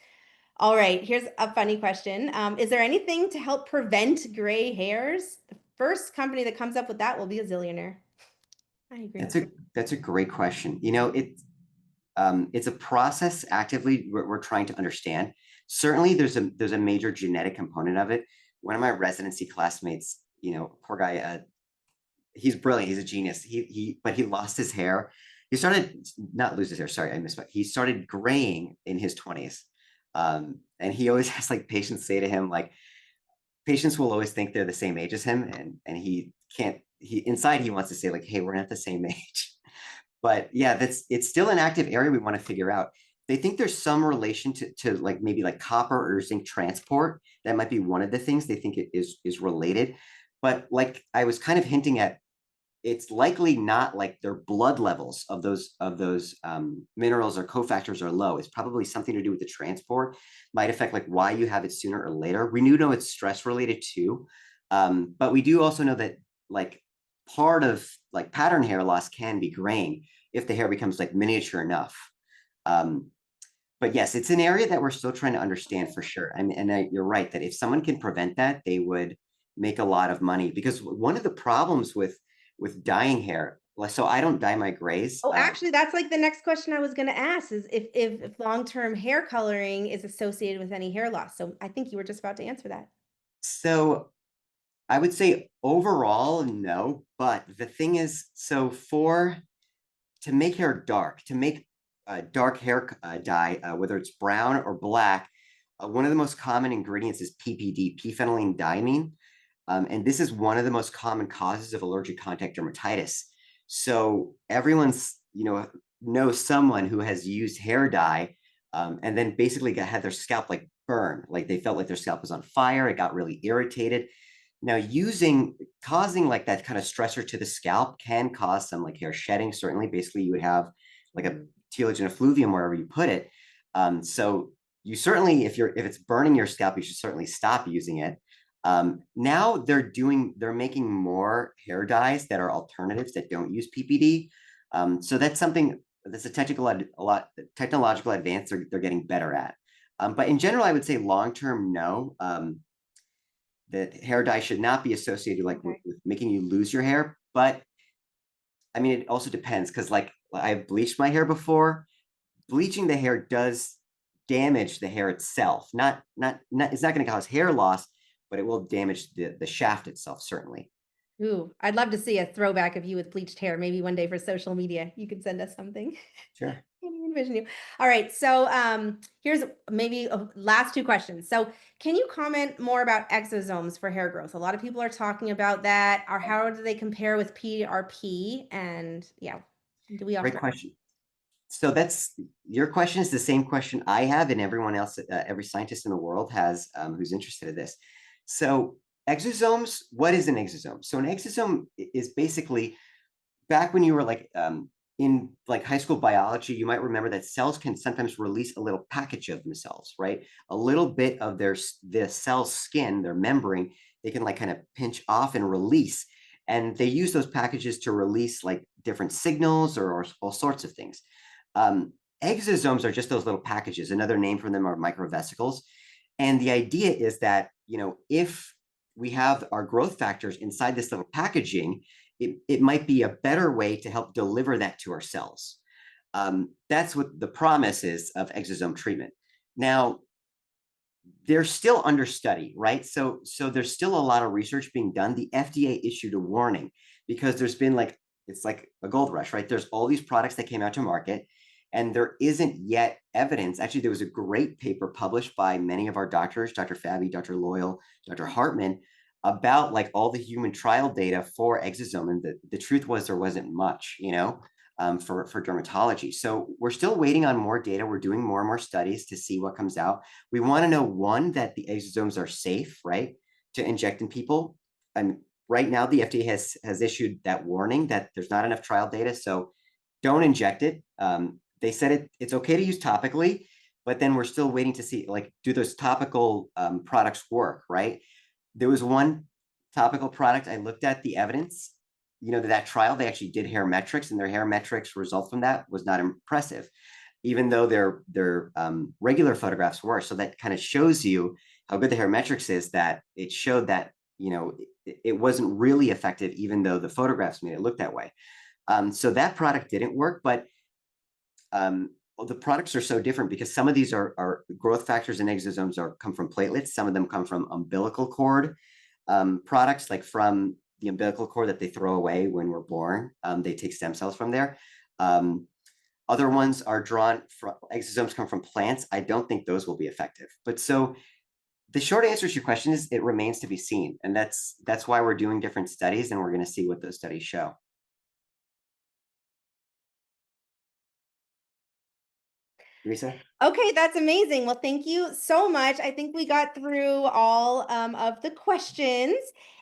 S1: All right, here's a funny question. Is there anything to help prevent gray hairs? The first company that comes up with that will be a zillionaire. I agree.
S2: That's a great question. You know, it's a process actively we're trying to understand. Certainly, there's a major genetic component of it. One of my residency classmates, you know, poor guy, he's brilliant. He's a genius. But he lost his hair. He started not lose his hair. Sorry, I missed. He started graying in his 20s, and he always has like patients say to him like, patients will always think they're the same age as him, and he can't. He inside he wants to say like, hey, we're not the same age. But yeah, it's still an active area we want to figure out. They think there's some relation to like maybe like copper or zinc transport. That might be one of the things they think it is related. But like I was kind of hinting at, it's likely not like their blood levels of those minerals or cofactors are low. It's probably something to do with the transport. Might affect like why you have it sooner or later. We do know it's stress related too, but we do also know that like part of like pattern hair loss can be graying if the hair becomes like miniature enough. Um, but yes, it's an area that we're still trying to understand for sure. You're right that if someone can prevent that, they would make a lot of money because one of the problems with dyeing hair, like, so I don't dye my grays.
S1: Oh, actually, that's like the next question I was going to ask is if long-term hair coloring is associated with any hair loss. So I think you were just about to answer that.
S2: So I would say overall, no. But the thing is, so for to make hair dark, to make dark hair dye, whether it's brown or black, one of the most common ingredients is PPD, phenylene diamine. And this is one of the most common causes of allergic contact dermatitis. So everyone's, knows someone who has used hair dye and then basically had their scalp like burn, like they felt like their scalp was on fire. It got really irritated. Now, causing like that kind of stressor to the scalp can cause some like hair shedding. Certainly, basically, you would have like a telogen effluvium wherever you put it. So you certainly, if it's burning your scalp, you should certainly stop using it. Now they're making more hair dyes that are alternatives that don't use PPD. So that's something that's a technological advance they're getting better at. But in general, I would say long term, no. That hair dye should not be associated like with making you lose your hair. But I mean, it also depends because like I've bleached my hair before. Bleaching the hair does damage the hair itself. It's not going to cause hair loss, but it will damage the shaft itself, certainly.
S1: Ooh, I'd love to see a throwback of you with bleached hair. Maybe one day for social media, you could send us something.
S2: Sure.
S1: Can't even envision you. All right, so here's maybe last two questions. So, can you comment more about exosomes for hair growth? A lot of people are talking about that. Or how do they compare with PRP? And yeah, do we
S2: Great
S1: offer?
S2: question. So that's your question is the same question I have, and everyone else, every scientist in the world has who's interested in this. So exosomes, what is an exosome? So an exosome is basically back when you were like in like high school biology, you might remember that cells can sometimes release a little package of themselves, right? A little bit of the cell skin, their membrane, they can like kind of pinch off and release. And they use those packages to release like different signals or all sorts of things. Exosomes are just those little packages. Another name for them are microvesicles. And the idea is that, if we have our growth factors inside this little packaging, it might be a better way to help deliver that to our cells. That's what the promise is of exosome treatment. Now, they're still under study, right? So there's still a lot of research being done. The FDA issued a warning because there's been it's like a gold rush, right? There's all these products that came out to market, and there isn't yet evidence. Actually, there was a great paper published by many of our doctors, Dr. Fabi, Dr. Loyal, Dr. Hartman, about like all the human trial data for exosome. And the truth was there wasn't much, for dermatology. So we're still waiting on more data. We're doing more and more studies to see what comes out. We want to know, one, that the exosomes are safe, right, to inject in people. And right now, the FDA has issued that warning that there's not enough trial data, so don't inject it. They said it's okay to use topically, but then we're still waiting to see, like, do those topical products work, right? There was one topical product, I looked at the evidence, that trial, they actually did HairMetrix, and their HairMetrix result from that was not impressive, even though their regular photographs were. So that kind of shows you how good the HairMetrix is, that it showed that, it wasn't really effective, even though the photographs made it look that way. So that product didn't work, but the products are so different because some of these are growth factors and exosomes come from platelets. Some of them come from umbilical cord products, like from the umbilical cord that they throw away when we're born. They take stem cells from there. Other ones are drawn from exosomes come from plants. I don't think those will be effective. But so the short answer to your question is it remains to be seen. And that's why we're doing different studies, and we're going to see what those studies show. Lisa?
S1: Okay, that's amazing. Well, thank you so much. I think we got through all of the questions.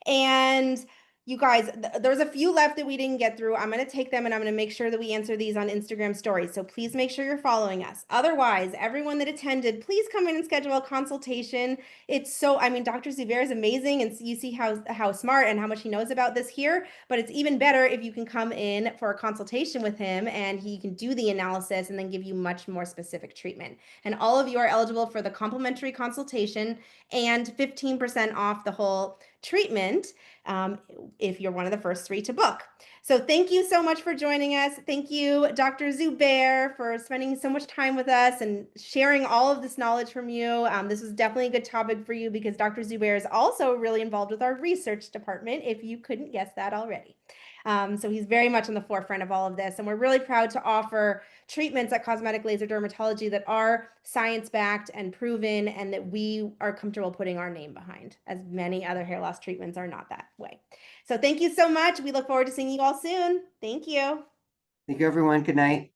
S1: And you guys, there's a few left that we didn't get through. I'm going to take them and I'm going to make sure that we answer these on Instagram stories. So please make sure you're following us. Otherwise, everyone that attended, please come in and schedule a consultation. I mean, Dr. Zubair is amazing, and you see how smart and how much he knows about this here. But it's even better if you can come in for a consultation with him, and he can do the analysis and then give you much more specific treatment. And all of you are eligible for the complimentary consultation and 15% off the whole treatment if you're one of the first 3 to book. So thank you so much for joining us. Thank you, Dr. Zubair, for spending so much time with us and sharing all of this knowledge from you. This was definitely a good topic for you because Dr. Zubair is also really involved with our research department, if you couldn't guess that already. So he's very much on the forefront of all of this. And we're really proud to offer treatments at Cosmetic Laser Dermatology that are science-backed and proven, and that we are comfortable putting our name behind, as many other hair loss treatments are not that way. So thank you so much. We look forward to seeing you all soon. Thank you.
S2: Thank you, everyone. Good night.